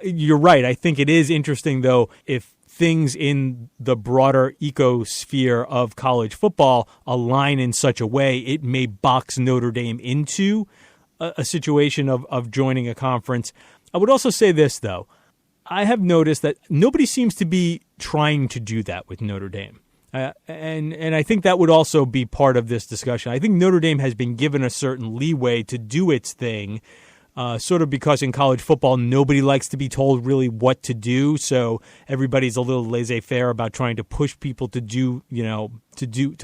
you're right. I think it is interesting, though, if things in the broader ecosphere of college football align in such a way, it may box Notre Dame into a situation of joining a conference. I would also say this, though. I have noticed that nobody seems to be trying to do that with Notre Dame. And I think that would also be part of this discussion. I think Notre Dame has been given a certain leeway to do its thing, sort of because in college football, nobody likes to be told really what to do. So everybody's a little laissez-faire about trying to push people to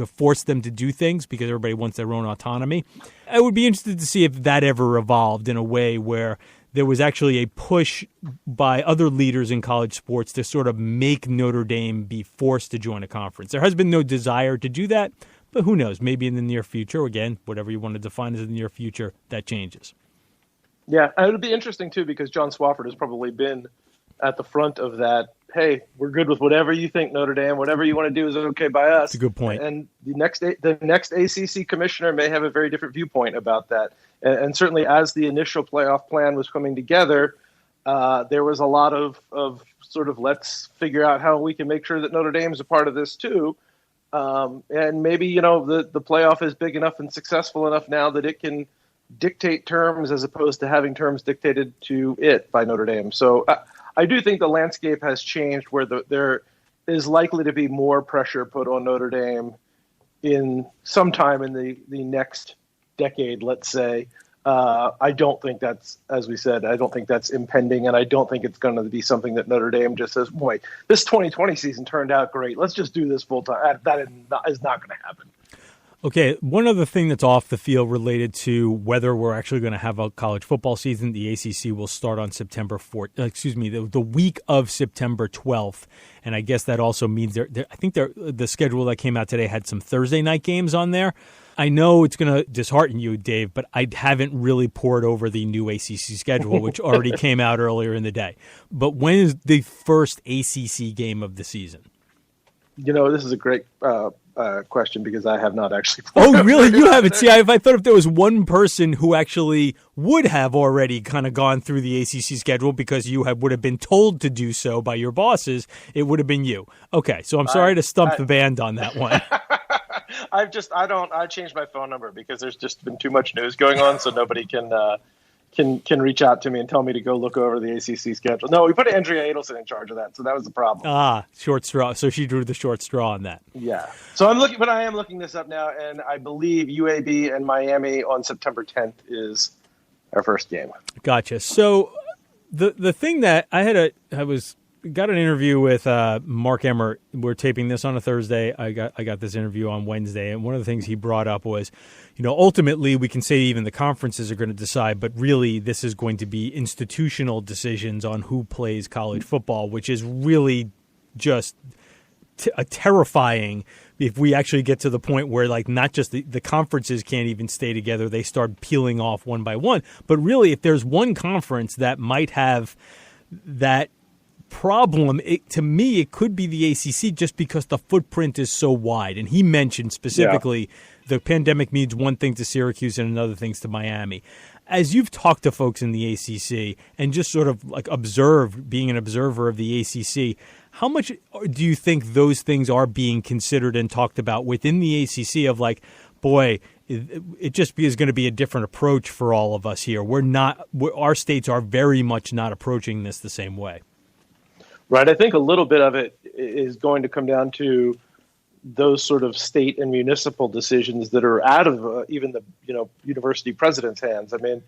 force them to do things because everybody wants their own autonomy. I would be interested to see if that ever evolved in a way where there was actually a push by other leaders in college sports to sort of make Notre Dame be forced to join a conference. There has been no desire to do that, but who knows? Maybe in the near future, again, whatever you want to define as the near future, that changes. Yeah, it would be interesting, too, because John Swofford has probably been at the front of that. Hey, we're good with whatever you think, Notre Dame. Whatever you want to do is okay by us. That's a good point. And the next ACC commissioner may have a very different viewpoint about that. And certainly as the initial playoff plan was coming together, there was a lot of sort of let's figure out how we can make sure that Notre Dame is a part of this, too. And maybe, you know, the playoff is big enough and successful enough now that it can dictate terms as opposed to having terms dictated to it by Notre Dame. So I do think the landscape has changed where there is likely to be more pressure put on Notre Dame in sometime in the next decade, let's say. I don't think that's, as we said, I don't think that's impending, and I don't think it's going to be something that Notre Dame just says, boy, this 2020 season turned out great. Let's just do this full time. That is not going to happen. Okay, one other thing that's off the field related to whether we're actually going to have a college football season. The ACC will start on September 4th. The week of September 12th, and I guess that also means I think the schedule that came out today had some Thursday night games on there. I know it's going to dishearten you, Dave, but I haven't really poured over the new ACC schedule, which already came out earlier in the day. But when is the first ACC game of the season? You know, this is a great question because I have not actually. Oh, really? You haven't? See, I thought if there was one person who actually would have already kind of gone through the ACC schedule because you would have been told to do so by your bosses, it would have been you. Okay, so I'm sorry to stump the band on that one. I changed my phone number because there's just been too much news going on, so nobody can reach out to me and tell me to go look over the ACC schedule. No, we put Andrea Adelson in charge of that, so that was the problem. Short straw. So she drew the short straw on that. Yeah. So I am looking this up now, and I believe UAB and Miami on September 10th is our first game. Gotcha. So the thing that I was got an interview with Mark Emmert. We're taping this on a Thursday. I got this interview on Wednesday, and one of the things he brought up was, ultimately we can say even the conferences are going to decide, but really this is going to be institutional decisions on who plays college football, which is really just terrifying if we actually get to the point where not just the conferences can't even stay together, they start peeling off one by one. But really, if there's one conference that might have that problem, to me, it could be the ACC just because the footprint is so wide. And he mentioned specifically the pandemic means one thing to Syracuse and another thing to Miami. As you've talked to folks in the ACC and just sort of observed, being an observer of the ACC, how much do you think those things are being considered and talked about within the ACC of boy, it just is going to be a different approach for all of us here. Our states are very much not approaching this the same way. Right. I think a little bit of it is going to come down to those sort of state and municipal decisions that are out of even the university president's hands. I mean,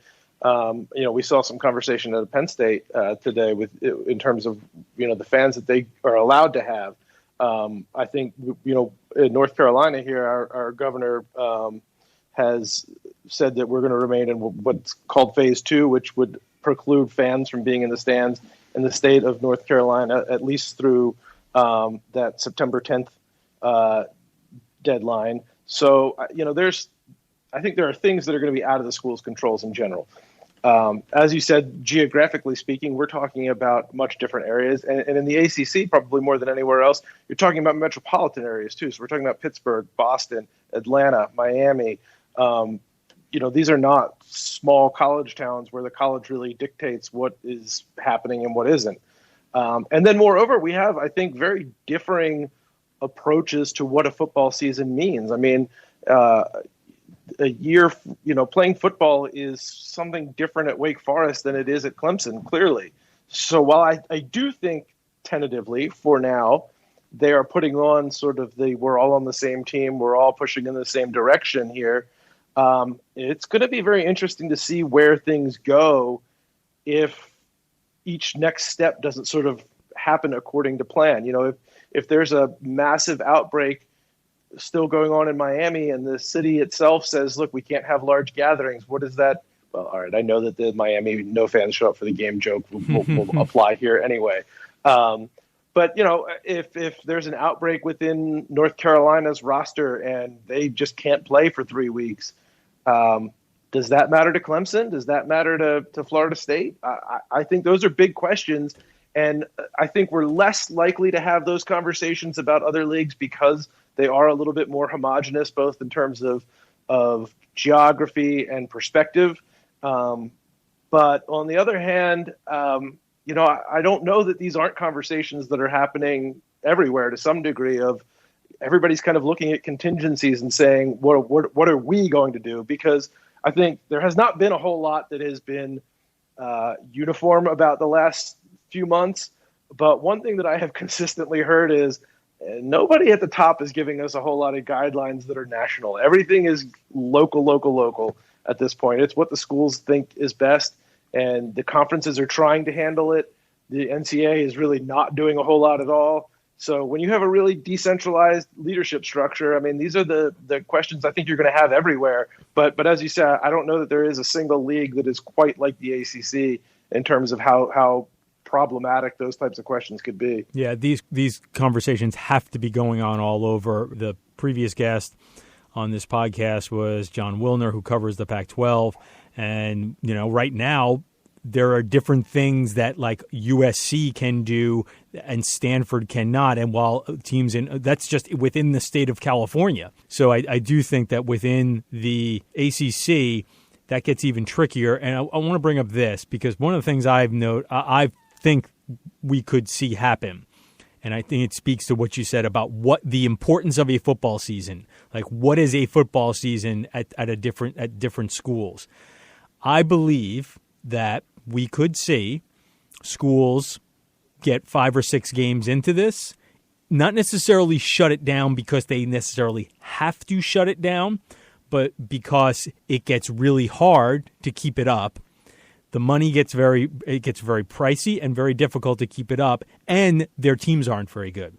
we saw some conversation at Penn State today in terms of the fans that they are allowed to have. I think in North Carolina here, our governor has said that we're going to remain in what's called Phase 2, which would preclude fans from being in the stands in the state of North Carolina at least through that September 10th deadline. So I think there are things that are going to be out of the school's controls in general. As you said, geographically speaking, we're talking about much different areas. And in the ACC, probably more than anywhere else, you're talking about metropolitan areas too. So we're talking about Pittsburgh, Boston, Atlanta, Miami. These are not small college towns where the college really dictates what is happening and what isn't. And then moreover, we have, I think, very differing approaches to what a football season means. I mean, a year, playing football is something different at Wake Forest than it is at Clemson, clearly. So while I do think tentatively for now, they are putting on sort of we're all on the same team, we're all pushing in the same direction here. It's going to be very interesting to see where things go if each next step doesn't sort of happen according to plan. If there's a massive outbreak still going on in Miami and the city itself says, look, we can't have large gatherings. What is that? Well, all right. I know that the Miami no fans show up for the game joke will apply here anyway. But if there's an outbreak within North Carolina's roster and they just can't play for 3 weeks, does that matter to Clemson? Does that matter to Florida State? I think those are big questions. And I think we're less likely to have those conversations about other leagues because they are a little bit more homogenous, both in terms of geography and perspective. But on the other hand, I don't know that these aren't conversations that are happening everywhere to some degree of everybody's kind of looking at contingencies and saying, what are we going to do? Because I think there has not been a whole lot that has been uniform about the last few months. But one thing that I have consistently heard is nobody at the top is giving us a whole lot of guidelines that are national. Everything is local at this point. It's what the schools think is best, and the conferences are trying to handle it. The NCAA is really not doing a whole lot at all. So when you have a really decentralized leadership structure, I mean, these are the questions I think you're going to have everywhere. But as you said, I don't know that there is a single league that is quite like the ACC in terms of how problematic those types of questions could be. Yeah, these conversations have to be going on all over. The previous guest on this podcast was Jon Wilner, who covers the Pac-12. And, right now there are different things that USC can do and Stanford cannot. And while teams that's just within the state of California. So I do think that within the ACC, that gets even trickier. And I want to bring up this because one of the things I think we could see happen, and I think it speaks to what you said about what the importance of a football season, what is a football season at different schools. I believe that we could see schools get 5 or 6 games into this, not necessarily shut it down because they necessarily have to shut it down, but because it gets really hard to keep it up. the money gets very pricey and very difficult to keep it up, and their teams aren't very good.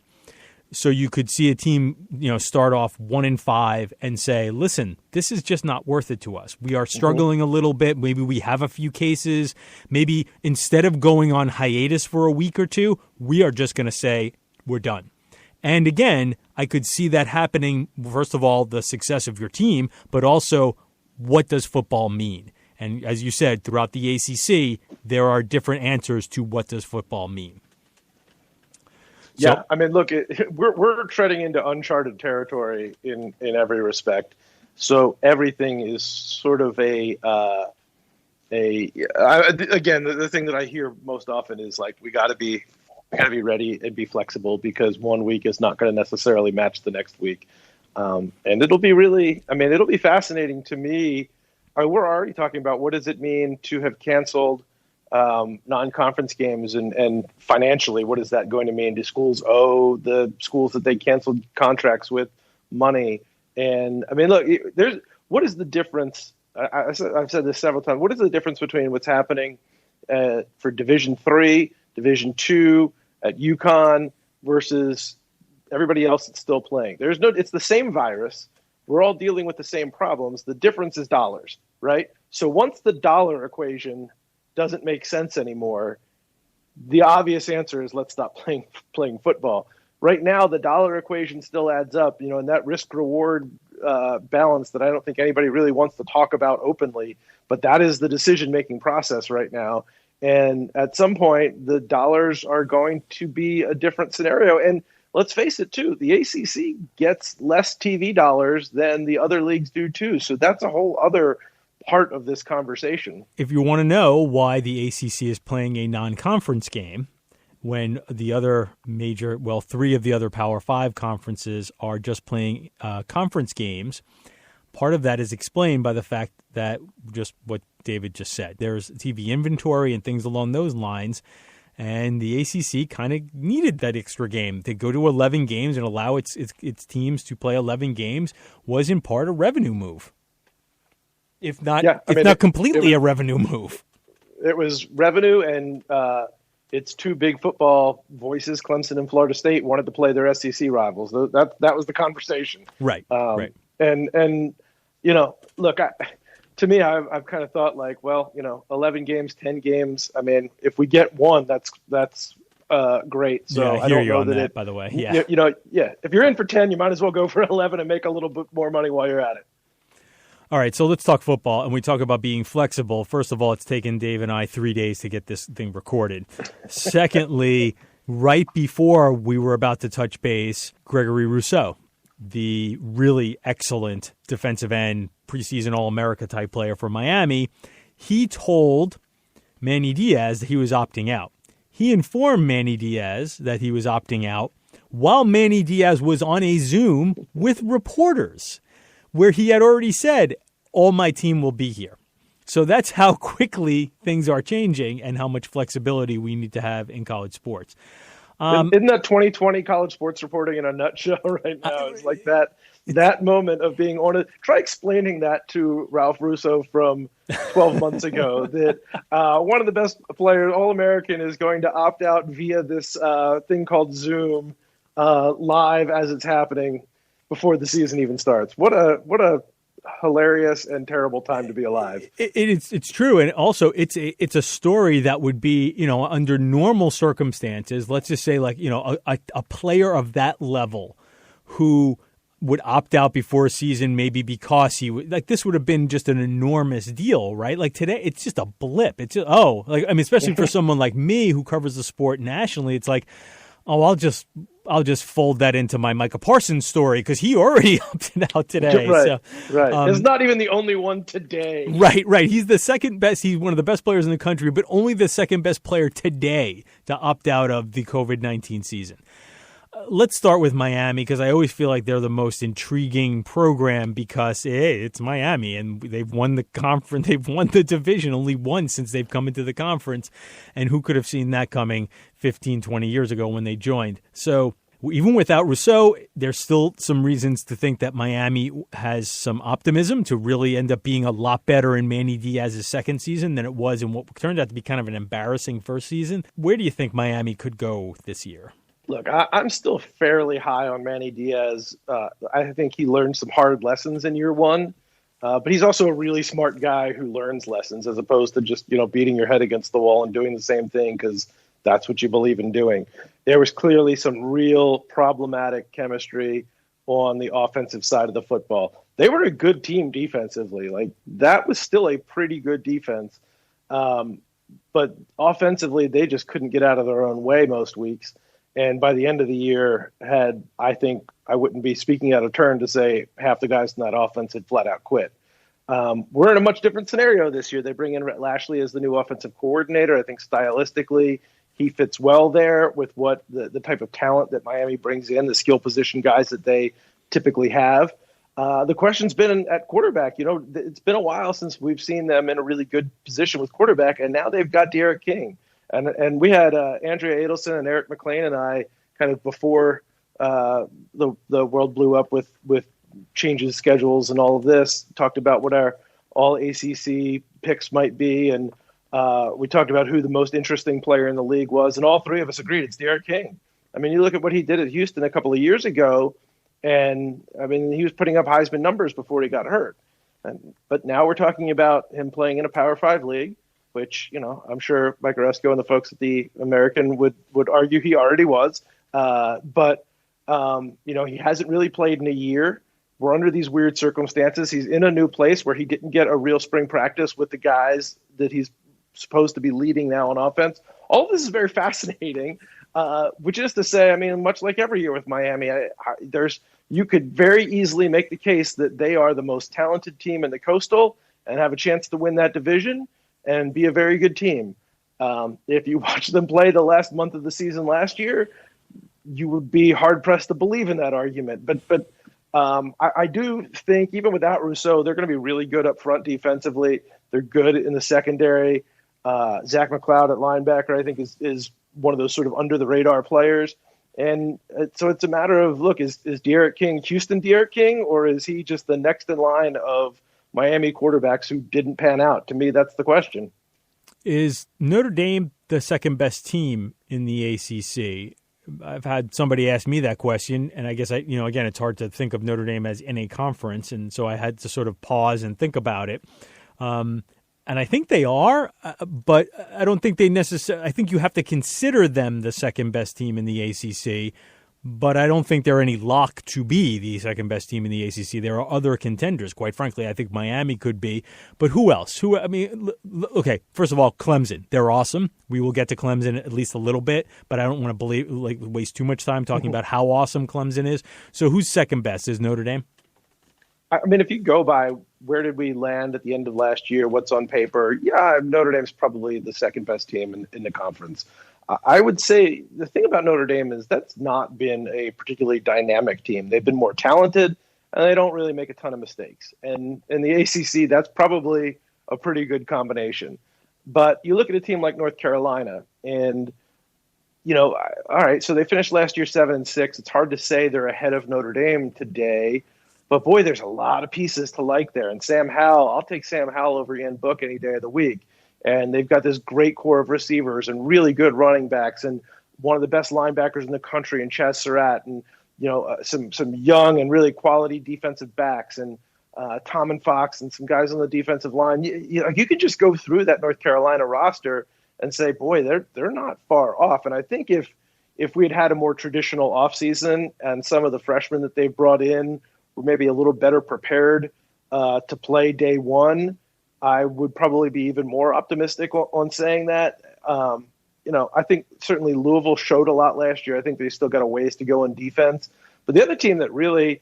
So you could see a team, start off 1-5 and say, listen, this is just not worth it to us. We are struggling a little bit. Maybe we have a few cases. Maybe instead of going on hiatus for a week or two, we are just going to say we're done. And again, I could see that happening, first of all, the success of your team, but also what does football mean? And as you said, throughout the ACC, there are different answers to what does football mean. Yeah, I mean, look, we're treading into uncharted territory in every respect. So everything is sort of again, the thing that I hear most often is like, we got to be ready and be flexible because one week is not going to necessarily match the next week. And it'll be fascinating to me. We're already talking about what does it mean to have canceled non-conference games and financially, what is that going to mean? Do schools owe the schools that they canceled contracts with money? And I mean, look, what is the difference? I've said this several times. What is the difference between what's happening for Division III, Division II at UConn versus everybody else that's still playing? It's the same virus. We're all dealing with the same problems. The difference is dollars, right? So once the dollar equation doesn't make sense anymore, the obvious answer is let's stop playing football. Right now, the dollar equation still adds up, and that risk-reward balance that I don't think anybody really wants to talk about openly, but that is the decision-making process right now. And at some point, the dollars are going to be a different scenario. And let's face it, too, the ACC gets less TV dollars than the other leagues do, too. So that's a whole other part of this conversation. If you want to know why the ACC is playing a non-conference game when the other three of the other Power 5 conferences are just playing conference games, part of that is explained by the fact that just what David just said. There's TV inventory and things along those lines, and the ACC kind of needed that extra game. To go to 11 games and allow its teams to play 11 games was in part a revenue move. If not completely a revenue move. It was revenue, and its two big football voices, Clemson and Florida State, wanted to play their SEC rivals. That was the conversation. Right. Right. And look, to me, I've kind of thought like, 11 games, 10 games. I mean, if we get one, that's great. So yeah, I don't know that by the way. Yeah. If you're in for 10, you might as well go for 11 and make a little bit more money while you're at it. All right, so let's talk football, and we talk about being flexible. First of all, it's taken Dave and I 3 days to get this thing recorded. Secondly, right before we were about to touch base, Gregory Russo, the really excellent defensive end, preseason All-America type player for Miami, he told Manny Diaz that he was opting out. He informed Manny Diaz that he was opting out while Manny Diaz was on a Zoom with reporters, where he had already said, all my team will be here. So that's how quickly things are changing and how much flexibility we need to have in college sports. Isn't that 2020 college sports reporting in a nutshell right now? It's like that moment of being on it. Try explaining that to Ralph Russo from 12 months ago, that one of the best players, All-American, is going to opt out via this thing called Zoom live as it's happening before the season even starts. What a hilarious and terrible time to be alive. It's true, and also it's a story that would be, under normal circumstances, let's just say like, a player of that level who would opt out before a season, maybe because he would, like, this would have been just an enormous deal, right? Like today, it's just a blip. It's just, especially for someone like me who covers the sport nationally, it's like, I'll just fold that into my Micah Parsons story because he already opted out today. Right, right. He's not even the only one today. Right. He's the second best. He's one of the best players in the country, but only the second best player today to opt out of the COVID-19 season. Let's start with Miami because I always feel like they're the most intriguing program because it's Miami and they've won the conference. They've won the division only once since they've come into the conference. And who could have seen that coming 15, 20 years ago when they joined? So even without Russo, there's still some reasons to think that Miami has some optimism to really end up being a lot better in Manny Diaz's second season than it was in what turned out to be kind of an embarrassing first season. Where do you think Miami could go this year? Look, I'm still fairly high on Manny Diaz. I think he learned some hard lessons in year one, but he's also a really smart guy who learns lessons as opposed to just, beating your head against the wall and doing the same thing because that's what you believe in doing. There was clearly some real problematic chemistry on the offensive side of the football. They were a good team defensively. Like, that was still a pretty good defense. But offensively, they just couldn't get out of their own way most weeks. And by the end of the year, I think I wouldn't be speaking out of turn to say half the guys in that offense had flat out quit. We're in a much different scenario this year. They bring in Rhett Lashley as the new offensive coordinator. I think stylistically, he fits well there with what the type of talent that Miami brings in, the skill position guys that they typically have. The question's been at quarterback. It's been a while since we've seen them in a really good position with quarterback, and now they've got Derek King. And we had Andrea Adelson and Eric McLean and I kind of before the world blew up with changes, schedules, and all of this, talked about what our all ACC picks might be, and we talked about who the most interesting player in the league was, and all three of us agreed it's Derek King. I mean, you look at what he did at Houston a couple of years ago, and I mean, he was putting up Heisman numbers before he got hurt. But now we're talking about him playing in a Power 5 league, which, I'm sure Mike Oresco and the folks at the American would argue he already was. But he hasn't really played in a year. We're under these weird circumstances. He's in a new place where he didn't get a real spring practice with the guys that he's supposed to be leading now on offense. All of this is very fascinating, which is to say, I mean, much like every year with Miami, you could very easily make the case that they are the most talented team in the Coastal and have a chance to win that division and be a very good team. If you watch them play the last month of the season last year, you would be hard-pressed to believe in that argument. But I do think even without Russo, they're going to be really good up front defensively. They're good in the secondary. Zach McLeod at linebacker, I think, is one of those sort of under-the-radar players. And so it's a matter of, look, is Derek King Houston Derek King, or is he just the next in line of Miami quarterbacks who didn't pan out? To me, that's the question. Is Notre Dame the second best team in the ACC? I've had somebody ask me that question, and I guess again, it's hard to think of Notre Dame as in a conference, and so I had to sort of pause and think about it. And I think they are, but I don't think they necessarily. I think you have to consider them the second best team in the ACC, but I don't think they're any lock to be the second best team in the ACC. There are other contenders, quite frankly. I think Miami could be, but who else? Okay, first of all, Clemson. They're awesome. We will get to Clemson at least a little bit, but I don't want to waste too much time talking about how awesome Clemson is. So who's second best? Is Notre Dame? I mean, if you go by where did we land at the end of last year, what's on paper, yeah, Notre Dame's probably the second best team in the conference. I would say the thing about Notre Dame is that's not been a particularly dynamic team. They've been more talented, and they don't really make a ton of mistakes. And in the ACC, that's probably a pretty good combination. But you look at a team like North Carolina, and, all right, so they finished last year 7-6. It's hard to say they're ahead of Notre Dame today. But, boy, there's a lot of pieces to like there. And Sam Howell, I'll take Sam Howell over Ian Book any day of the week. And they've got this great core of receivers and really good running backs and one of the best linebackers in the country in Chaz Surratt and, some young and really quality defensive backs and Tom and Fox and some guys on the defensive line. You could just go through that North Carolina roster and say, boy, they're not far off. And I think if we had a more traditional offseason and some of the freshmen that they've brought in were maybe a little better prepared to play day one, I would probably be even more optimistic on saying that. I think certainly Louisville showed a lot last year. I think they still got a ways to go in defense. But the other team that really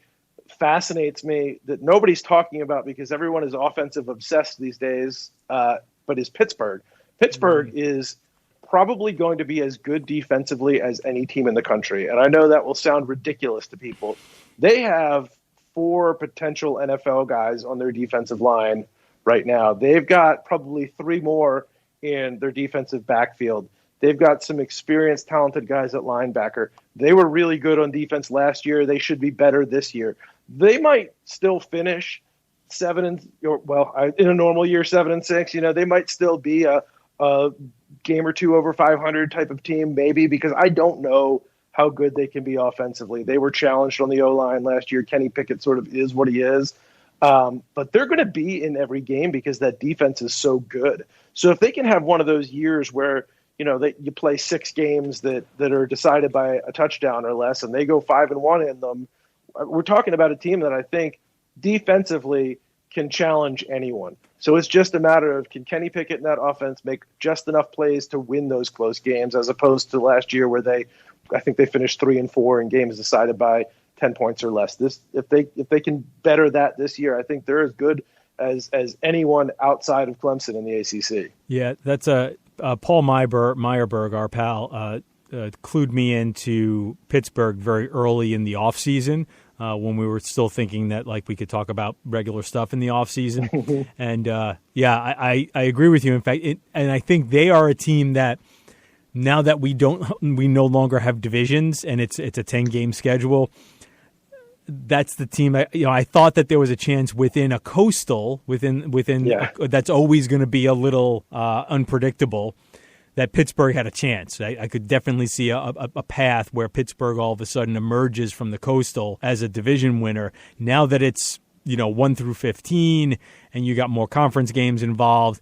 fascinates me that nobody's talking about because everyone is offensive obsessed these days, but is Pittsburgh. Pittsburgh is probably going to be as good defensively as any team in the country. And I know that will sound ridiculous to people. They have 4 potential NFL guys on their defensive line right now. They've got probably 3 more in their defensive backfield. They've got some experienced, talented guys at linebacker. They were really good on defense last year. They should be better this year. They might still finish in a normal year, 7-6. They might still be a game or two over 500 type of team, maybe, because I don't know how good they can be offensively. They were challenged on the O-line last year. Kenny Pickett sort of is what he is. But they're going to be in every game because that defense is so good. So if they can have one of those years where, you play 6 games that are decided by a touchdown or less, and they go 5-1 in them, we're talking about a team that I think defensively can challenge anyone. So it's just a matter of, can Kenny Pickett and that offense make just enough plays to win those close games, as opposed to last year where I think they finished 3-4 in games decided by 10 points or less. If they can better that this year, I think they're as good as anyone outside of Clemson in the ACC. Yeah, that's Paul Meyerberg, our pal, clued me into Pittsburgh very early in the offseason when we were still thinking that we could talk about regular stuff in the offseason. And I agree with you. In fact, and I think they are a team that, now that we no longer have divisions and it's a 10-game schedule, that's the team. I thought that there was a chance within a coastal, that's always going to be a little unpredictable, that Pittsburgh had a chance. I could definitely see a path where Pittsburgh all of a sudden emerges from the coastal as a division winner. Now that it's 1 through 15 and you got more conference games involved,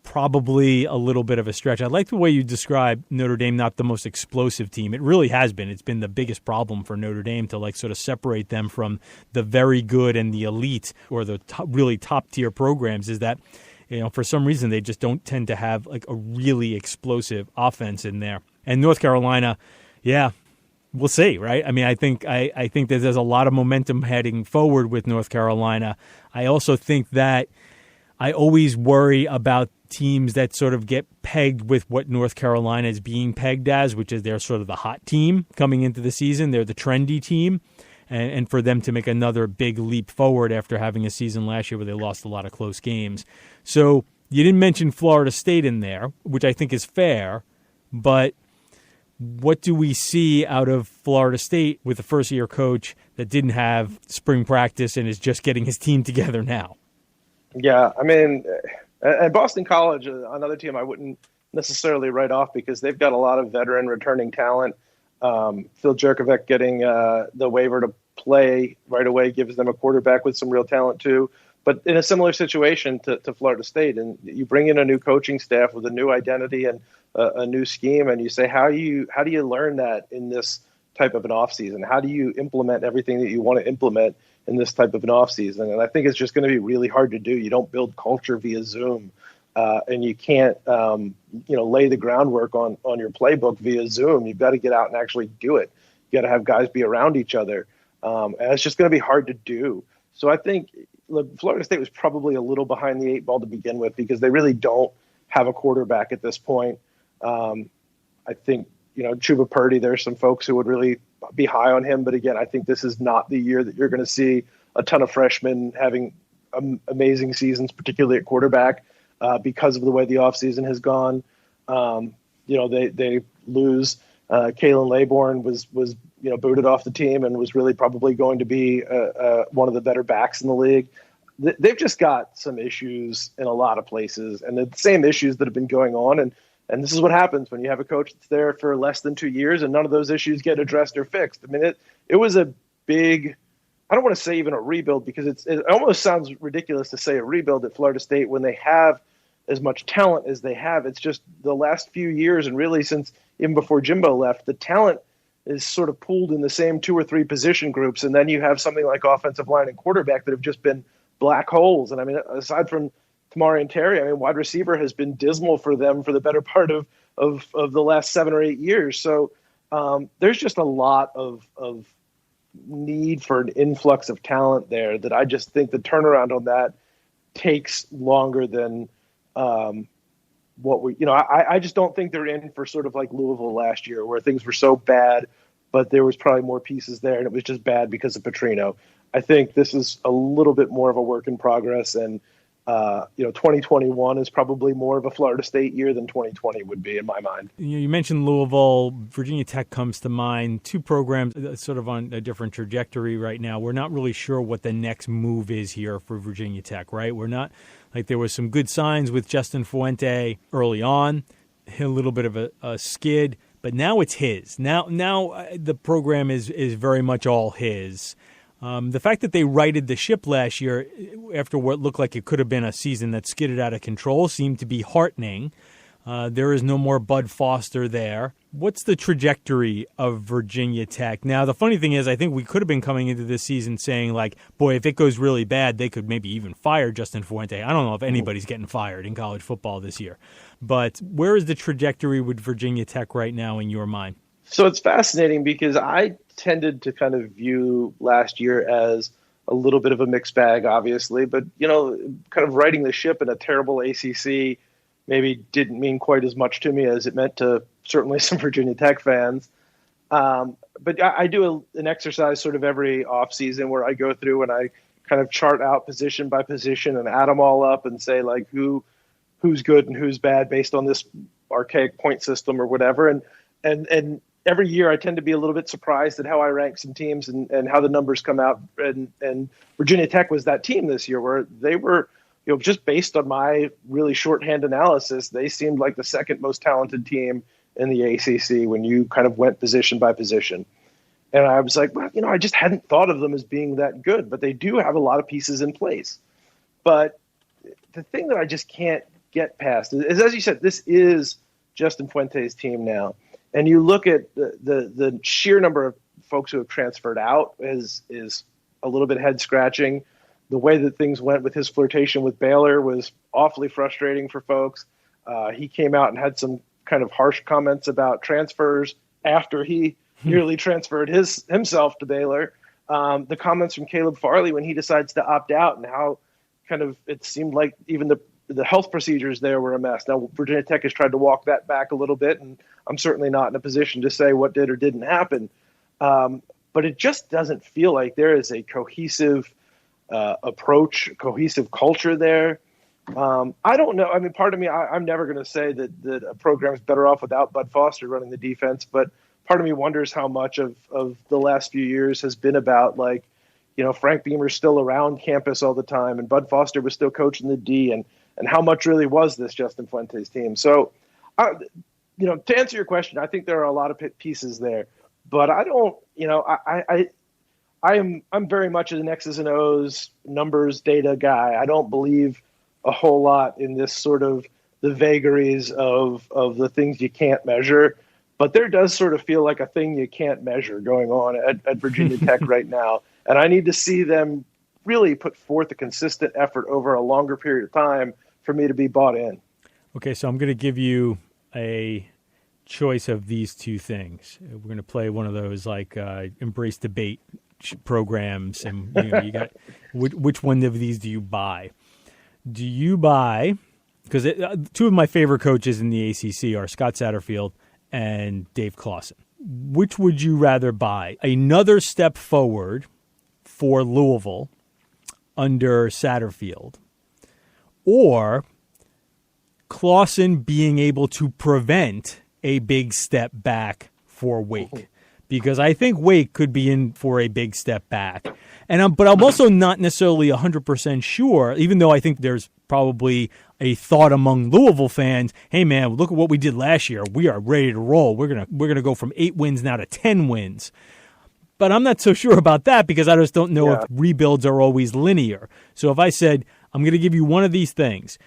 probably a little bit of a stretch. I like the way you describe Notre Dame, not the most explosive team. It really has been. It's been the biggest problem for Notre Dame to sort of separate them from the very good and the elite, or the really top tier programs, is that for some reason they just don't tend to have a really explosive offense in there. And North Carolina, we'll see, right? I mean, I think that there's a lot of momentum heading forward with North Carolina. I also think that I always worry about teams that sort of get pegged with what North Carolina is being pegged as, which is they're sort of the hot team coming into the season. They're the trendy team. And for them to make another big leap forward after having a season last year where they lost a lot of close games. So you didn't mention Florida State in there, which I think is fair, but what do we see out of Florida State with a first-year coach that didn't have spring practice and is just getting his team together now? Yeah, I mean, and Boston College, another team I wouldn't necessarily write off because they've got a lot of veteran returning talent. Phil Jerkovic getting the waiver to play right away gives them a quarterback with some real talent too. But in a similar situation to Florida State, and you bring in a new coaching staff with a new identity and a new scheme, and you say, how do you learn that in this type of an offseason? How do you implement everything that you want to implement in this type of an offseason? And I think it's just going to be really hard to do. You don't build culture via Zoom, and you can't lay the groundwork on your playbook via Zoom. You've got to get out and actually do it. You got to have guys be around each other, and it's just going to be hard to do. So I think Florida State was probably a little behind the 8 ball to begin with because they really don't have a quarterback at this point. I think Chuba Purdy, there's some folks who would really be high on him. But again, I think this is not the year that you're going to see a ton of freshmen having amazing seasons, particularly at quarterback, because of the way the offseason has gone. They lose. Kalen Laborn was booted off the team and was really probably going to be one of the better backs in the league. They've just got some issues in a lot of places, and the same issues that have been going on. And this is what happens when you have a coach that's there for less than 2 years and none of those issues get addressed or fixed. I mean, it was a big, I don't want to say even a rebuild because it almost sounds ridiculous to say a rebuild at Florida State when they have as much talent as they have. It's just the last few years, and really since even before Jimbo left, the talent is sort of pooled in the same 2 or 3 position groups. And then you have something like offensive line and quarterback that have just been black holes. And I mean, aside from Tamari and Terry, I mean, wide receiver has been dismal for them for the better part of the last 7 or 8 years. So there's just a lot of need for an influx of talent there that I just think the turnaround on that takes longer than I just don't think they're in for sort of like Louisville last year where things were so bad, but there was probably more pieces there and it was just bad because of Petrino. I think this is a little bit more of a work in progress, and 2021 is probably more of a Florida State year than 2020 would be in my mind. You mentioned Louisville. Virginia Tech comes to mind. Two programs sort of on a different trajectory right now. We're not really sure what the next move is here for Virginia Tech, right? We're not like there was some good signs with Justin Fuente early on, a little bit of a skid, but now it's his. Now the program is very much all his. The fact that they righted the ship last year after what looked like it could have been a season that skidded out of control seemed to be heartening. There is no more Bud Foster there. What's the trajectory of Virginia Tech? Now, the funny thing is, I think we could have been coming into this season saying, like, boy, if it goes really bad, they could maybe even fire Justin Fuente. I don't know if anybody's getting fired in college football this year. But where is the trajectory with Virginia Tech right now in your mind? So it's fascinating because I tended to kind of view last year as a little bit of a mixed bag, obviously, but, kind of riding the ship in a terrible ACC maybe didn't mean quite as much to me as it meant to certainly some Virginia Tech fans. But I do an exercise sort of every offseason where I go through and I kind of chart out position by position and add them all up and say, like, who's good and who's bad based on this archaic point system or whatever. And every year I tend to be a little bit surprised at how I rank some teams and how the numbers come out. And Virginia Tech was that team this year where they were, just based on my really shorthand analysis, they seemed like the second most talented team in the ACC when you kind of went position by position. And I was like, well, I just hadn't thought of them as being that good, but they do have a lot of pieces in place. But the thing that I just can't get past is, as you said, this is Justin Fuente's team now. And you look at the sheer number of folks who have transferred out is a little bit head scratching. The way that things went with his flirtation with Baylor was awfully frustrating for folks. He came out and had some kind of harsh comments about transfers after he nearly transferred himself to Baylor. The comments from Caleb Farley when he decides to opt out and how kind of it seemed like even the health procedures there were a mess. Now, Virginia Tech has tried to walk that back a little bit, and I'm certainly not in a position to say what did or didn't happen. But it just doesn't feel like there is a cohesive approach, cohesive culture there. I don't know. I mean, part of me, I'm never going to say that a program is better off without Bud Foster running the defense, but part of me wonders how much of the last few years has been about, like, Frank Beamer's still around campus all the time and Bud Foster was still coaching the D, and how much really was this Justin Fuente's team. So, to answer your question, I think there are a lot of pieces there, but I don't, I'm very much an X's and O's numbers data guy. I don't believe a whole lot in this sort of the vagaries of the things you can't measure, but there does sort of feel like a thing you can't measure going on at Virginia Tech right now. And I need to see them really put forth a consistent effort over a longer period of time for me to be bought in. Okay, so I'm going to give you a choice of these two things. We're going to play one of those like embrace debate programs, and you got which one of these do you buy? Do you buy, because two of my favorite coaches in the ACC are Scott Satterfield and Dave Clawson. Which would you rather buy? Another step forward for Louisville under Satterfield, or Clawson being able to prevent a big step back for Wake? Because I think Wake could be in for a big step back. But I'm also not necessarily 100% sure, even though I think there's probably a thought among Louisville fans, hey man, look at what we did last year. We are ready to roll. We're gonna go from 8 wins now to 10 wins. But I'm not so sure about that because I just don't know if rebuilds are always linear. So if I said, I'm going to give you one of these things,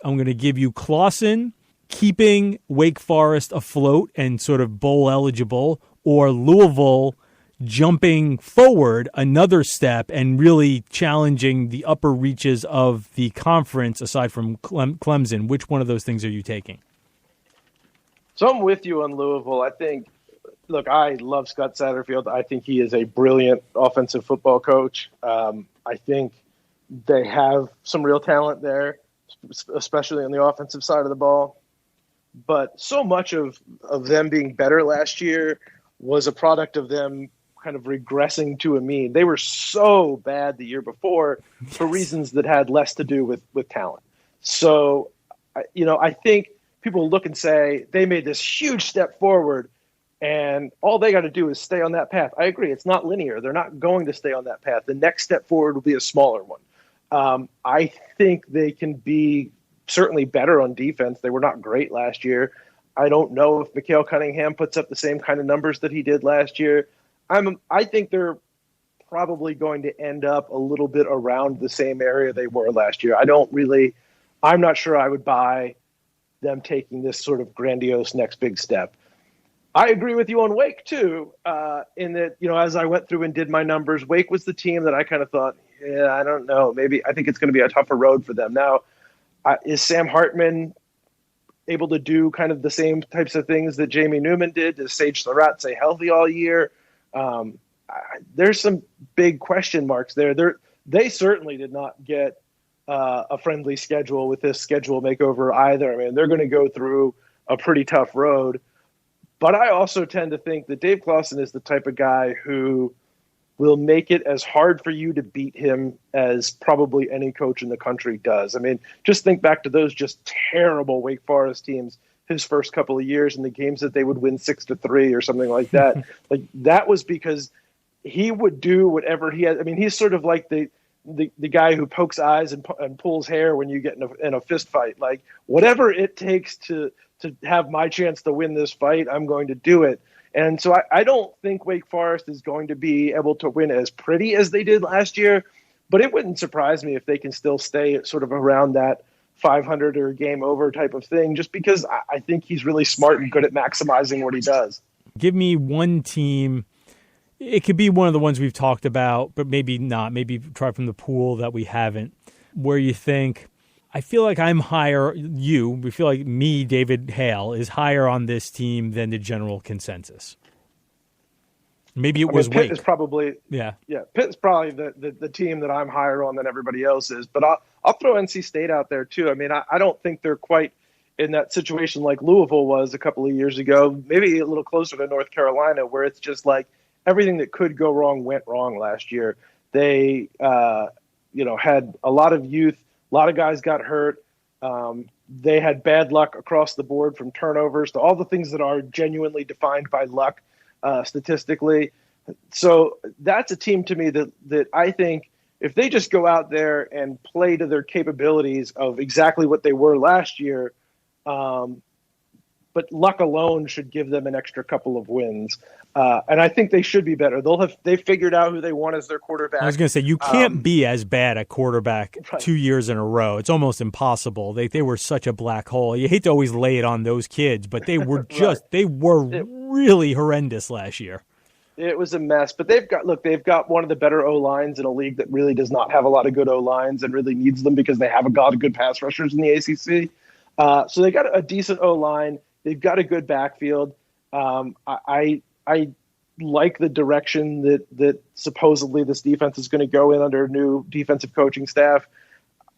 I'm going to give you Clawson keeping Wake Forest afloat and sort of bowl eligible, or Louisville jumping forward another step and really challenging the upper reaches of the conference aside from Clemson. Which one of those things are you taking? So I'm with you on Louisville. I think, look, I love Scott Satterfield. I think he is a brilliant offensive football coach. I think they have some real talent there, especially on the offensive side of the ball. But so much of them being better last year was a product of them kind of regressing to a mean. They were so bad the year before for reasons that had less to do with talent. So, I think people look and say they made this huge step forward and all they got to do is stay on that path. I agree. It's not linear. They're not going to stay on that path. The next step forward will be a smaller one. I think they can be certainly better on defense. They were not great last year. I don't know if Mikael Cunningham puts up the same kind of numbers that he did last year. I think they're probably going to end up a little bit around the same area they were last year. I'm not sure I would buy them taking this sort of grandiose next big step. I agree with you on Wake too, in that, as I went through and did my numbers, Wake was the team that I kind of thought, I don't know, maybe I think it's going to be a tougher road for them. Now, is Sam Hartman able to do kind of the same types of things that Jamie Newman did? Does Sage Surratt stay healthy all year? There's some big question marks there. They certainly did not get a friendly schedule with this schedule makeover either. I mean, they're going to go through a pretty tough road. But I also tend to think that Dave Clawson is the type of guy who will make it as hard for you to beat him as probably any coach in the country does. I mean, just think back to those just terrible Wake Forest teams his first couple of years in the games that they would win 6-3 or something like that. Like that was because he would do whatever he had. I mean, he's sort of like the guy who pokes eyes and pulls hair when you get in a fist fight. Like whatever it takes to have my chance to win this fight, I'm going to do it. And so I don't think Wake Forest is going to be able to win as pretty as they did last year, but it wouldn't surprise me if they can still stay sort of around that 500 or game over type of thing, just because I think he's really smart and good at maximizing what he does. Give me one team. It could be one of the ones we've talked about, but maybe not. Maybe try from the pool that we haven't, where you think, I feel like I'm higher, we feel like me, David Hale, is higher on this team than the general consensus. Maybe it was Wake. Pitt is probably, Pitt is probably the team that I'm higher on than everybody else is. But I'll throw NC State out there too. I mean, I don't think they're quite in that situation like Louisville was a couple of years ago, maybe a little closer to North Carolina, where it's just like everything that could go wrong went wrong last year. They, had a lot of youth. A lot of guys got hurt. They had bad luck across the board, from turnovers to all the things that are genuinely defined by luck statistically. So that's a team to me that I think if they just go out there and play to their capabilities of exactly what they were last year, but luck alone should give them an extra couple of wins. And I think they should be better. They figured out who they want as their quarterback. I was going to say, you can't be as bad at quarterback 2 years in a row. It's almost impossible. They were such a black hole. You hate to always lay it on those kids, but they were really horrendous last year. It was a mess. But they've got one of the better O-lines in a league that really does not have a lot of good O-lines and really needs them because they have a lot of good pass rushers in the ACC. So they got a decent O-line. They've got a good backfield. I like the direction that supposedly this defense is going to go in under a new defensive coaching staff.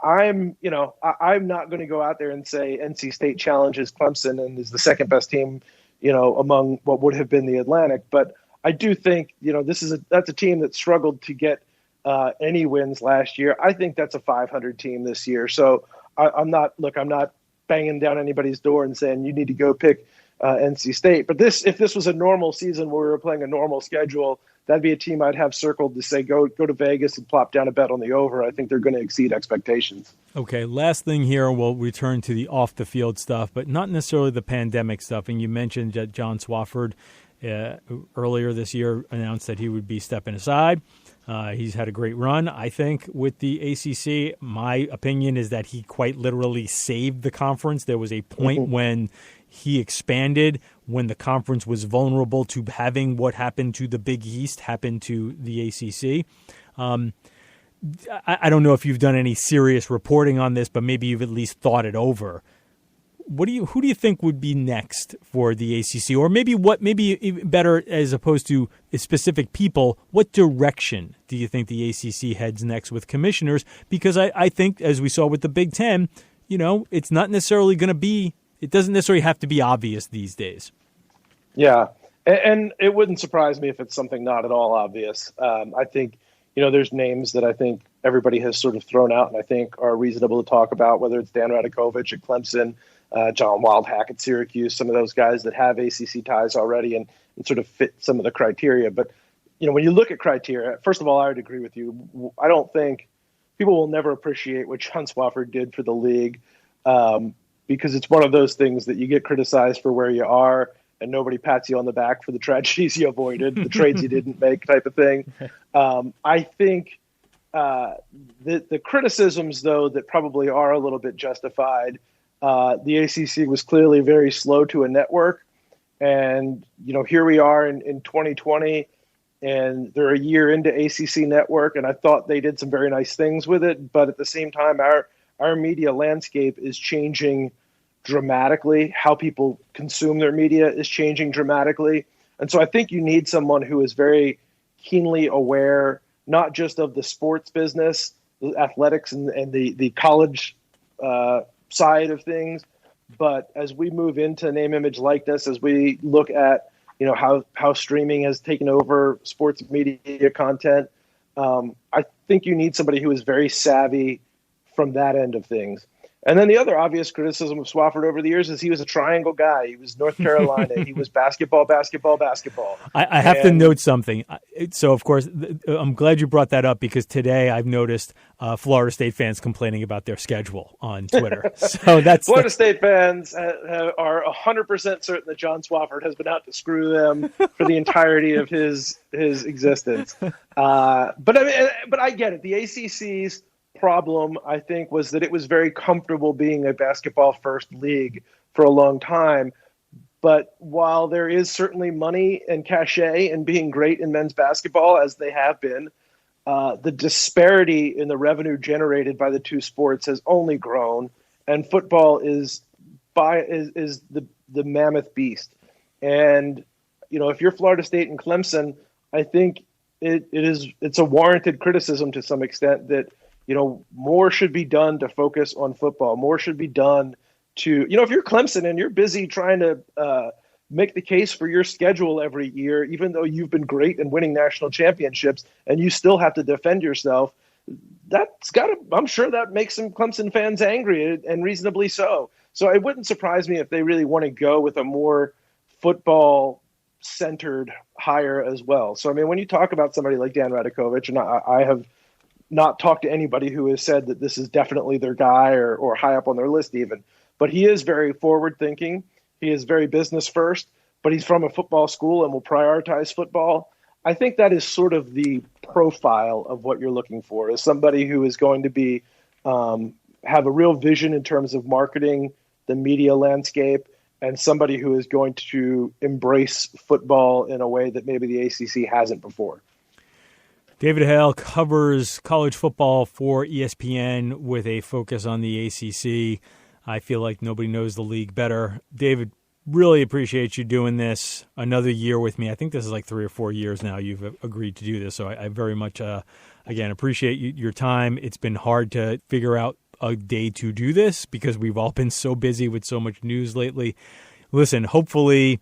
I'm not going to go out there and say NC State challenges Clemson and is the second best team, among what would have been the Atlantic. But I do think, that's a team that struggled to get any wins last year. I think that's a 500 team this year. So I'm not banging down anybody's door and saying you need to go pick NC State. But if this was a normal season where we were playing a normal schedule, that'd be a team I'd have circled to say go to Vegas and plop down a bet on the over. I think they're going to exceed expectations. Okay, last thing here, we'll return to the off-the-field stuff, but not necessarily the pandemic stuff. And you mentioned that John Swafford earlier this year announced that he would be stepping aside. He's had a great run, I think, with the ACC. My opinion is that he quite literally saved the conference. There was a point when he expanded, when the conference was vulnerable to having what happened to the Big East happen to the ACC. I don't know if you've done any serious reporting on this, but maybe you've at least thought it over. Who do you think would be next for the ACC? Or maybe better, as opposed to specific people, what direction do you think the ACC heads next with commissioners? Because I think, as we saw with the Big Ten, it's not necessarily going to be, it doesn't necessarily have to be obvious these days. Yeah. And it wouldn't surprise me if it's something not at all obvious. I think, there's names that I think everybody has sort of thrown out and I think are reasonable to talk about, whether it's Dan Radakovich at Clemson, John Wildhack at Syracuse, some of those guys that have ACC ties already and sort of fit some of the criteria. But, when you look at criteria, first of all, I would agree with you. I don't think people will never appreciate what John Swofford did for the league because it's one of those things that you get criticized for where you are and nobody pats you on the back for the tragedies you avoided, the trades you didn't make type of thing. I think the criticisms, though, that probably are a little bit justified, the ACC was clearly very slow to a network. And, here we are in 2020, and they're a year into ACC network, and I thought they did some very nice things with it. But at the same time, our media landscape is changing dramatically. How people consume their media is changing dramatically. And so I think you need someone who is very keenly aware, not just of the sports business, the athletics and the college side of things, but as we move into name, image, likeness, as we look at, how streaming has taken over sports media content, I think you need somebody who is very savvy from that end of things. And then the other obvious criticism of Swofford over the years is he was a triangle guy. He was North Carolina. He was basketball. I have to note something. So, of course, I'm glad you brought that up because today I've noticed Florida State fans complaining about their schedule on Twitter. So that's Florida State fans are 100% certain that John Swofford has been out to screw them for the entirety of his existence. But I get it. The ACC's problem, I think, was that it was very comfortable being a basketball first league for a long time. But while there is certainly money and cachet in being great in men's basketball, as they have been, the disparity in the revenue generated by the two sports has only grown, and football is the mammoth beast. And if you're Florida State and Clemson, I think it's a warranted criticism to some extent that more should be done to focus on football. More should be done to, if you're Clemson and you're busy trying to make the case for your schedule every year, even though you've been great in winning national championships and you still have to defend yourself, I'm sure that makes some Clemson fans angry and reasonably so. So it wouldn't surprise me if they really want to go with a more football centered hire as well. So, when you talk about somebody like Dan Radakovich, and I have not talked to anybody who has said that this is definitely their guy or high up on their list even. But he is very forward thinking. He is very business first, but he's from a football school and will prioritize football. I think that is sort of the profile of what you're looking for, is somebody who is going to be have a real vision in terms of marketing the media landscape and somebody who is going to embrace football in a way that maybe the ACC hasn't before. David Hale covers college football for ESPN with a focus on the ACC. I feel like nobody knows the league better. David, really appreciate you doing this another year with me. I think this is like 3 or 4 years now you've agreed to do this, so I very much, again, appreciate your time. It's been hard to figure out a day to do this because we've all been so busy with so much news lately. Listen, hopefully,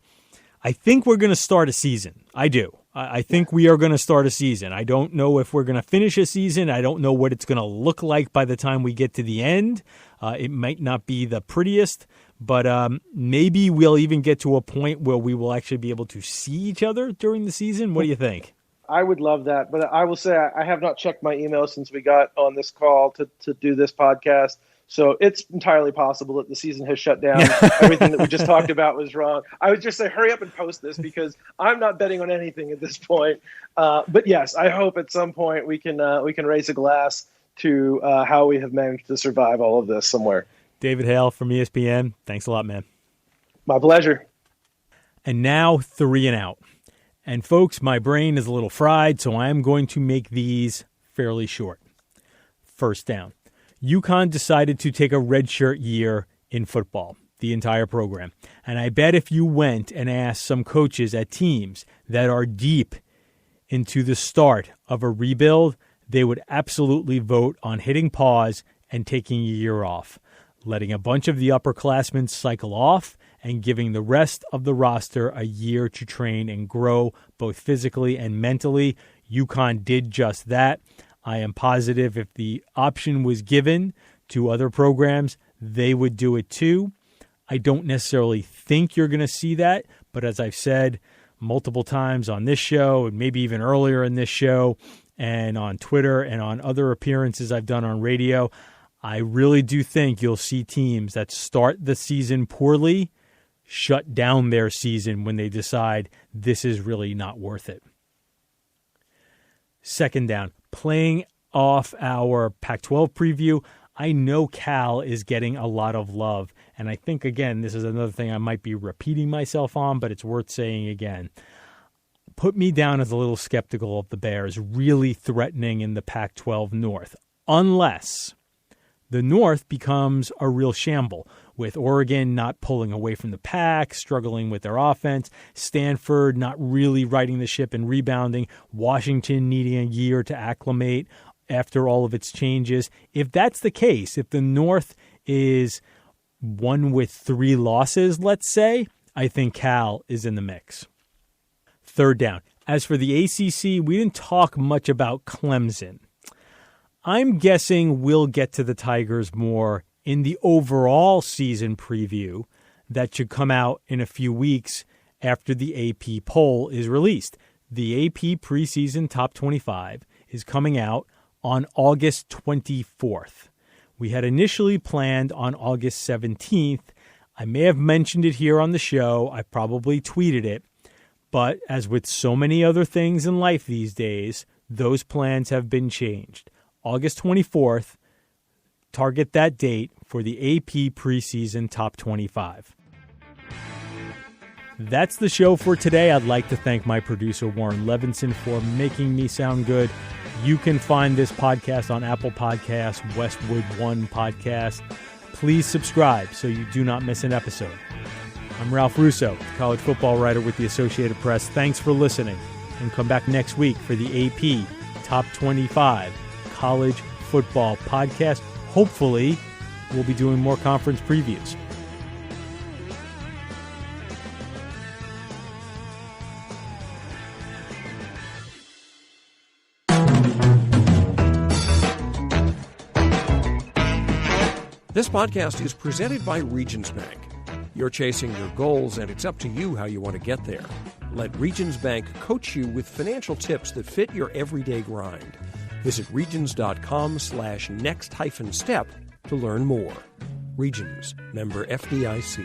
I think we're going to start a season. I do. I think we are going to start a season. I don't know if we're going to finish a season. I don't know what it's going to look like by the time we get to the end. It might not be the prettiest, but maybe we'll even get to a point where we will actually be able to see each other during the season. What do you think? I would love that, but I will say I have not checked my email since we got on this call to do this podcast. So it's entirely possible that the season has shut down. Everything that we just talked about was wrong. I would just say hurry up and post this because I'm not betting on anything at this point. But yes, I hope at some point we can raise a glass to how we have managed to survive all of this somewhere. David Hale from ESPN. Thanks a lot, man. My pleasure. And now 3 and out. And folks, my brain is a little fried, so I am going to make these fairly short. First down. UConn decided to take a redshirt year in football, the entire program. And I bet if you went and asked some coaches at teams that are deep into the start of a rebuild, they would absolutely vote on hitting pause and taking a year off, letting a bunch of the upperclassmen cycle off and giving the rest of the roster a year to train and grow both physically and mentally. UConn did just that. I am positive if the option was given to other programs, they would do it too. I don't necessarily think you're going to see that, but as I've said multiple times on this show and maybe even earlier in this show and on Twitter and on other appearances I've done on radio, I really do think you'll see teams that start the season poorly shut down their season when they decide this is really not worth it. Second down, playing off our Pac-12 preview, I know Cal is getting a lot of love, and I think, again, this is another thing I might be repeating myself on, but it's worth saying again. Put me down as a little skeptical of the Bears really threatening in the Pac-12 North, unless the North becomes a real shamble, with Oregon not pulling away from the pack, struggling with their offense, Stanford not really righting the ship and rebounding, Washington needing a year to acclimate after all of its changes. If that's the case, if the North is one with 3 losses, let's say, I think Cal is in the mix. Third down. As for the ACC, we didn't talk much about Clemson. I'm guessing we'll get to the Tigers more in the overall season preview that should come out in a few weeks after the AP poll is released. The AP preseason top 25 is coming out on August 24th. We had initially planned on August 17th. I may have mentioned it here on the show. I probably tweeted it. But as with so many other things in life these days, those plans have been changed. August 24th, target that date for the AP preseason top 25. That's the show for today. I'd like to thank my producer, Warren Levinson, for making me sound good. You can find this podcast on Apple Podcasts, Westwood One Podcast. Please subscribe so you do not miss an episode. I'm Ralph Russo, college football writer with the Associated Press. Thanks for listening, and come back next week for the AP Top 25 College Football Podcast. Hopefully, we'll be doing more conference previews. This podcast is presented by Regions Bank. You're chasing your goals, and it's up to you how you want to get there. Let Regions Bank coach you with financial tips that fit your everyday grind. Visit regions.com/next-step to learn more. Regions, member FDIC.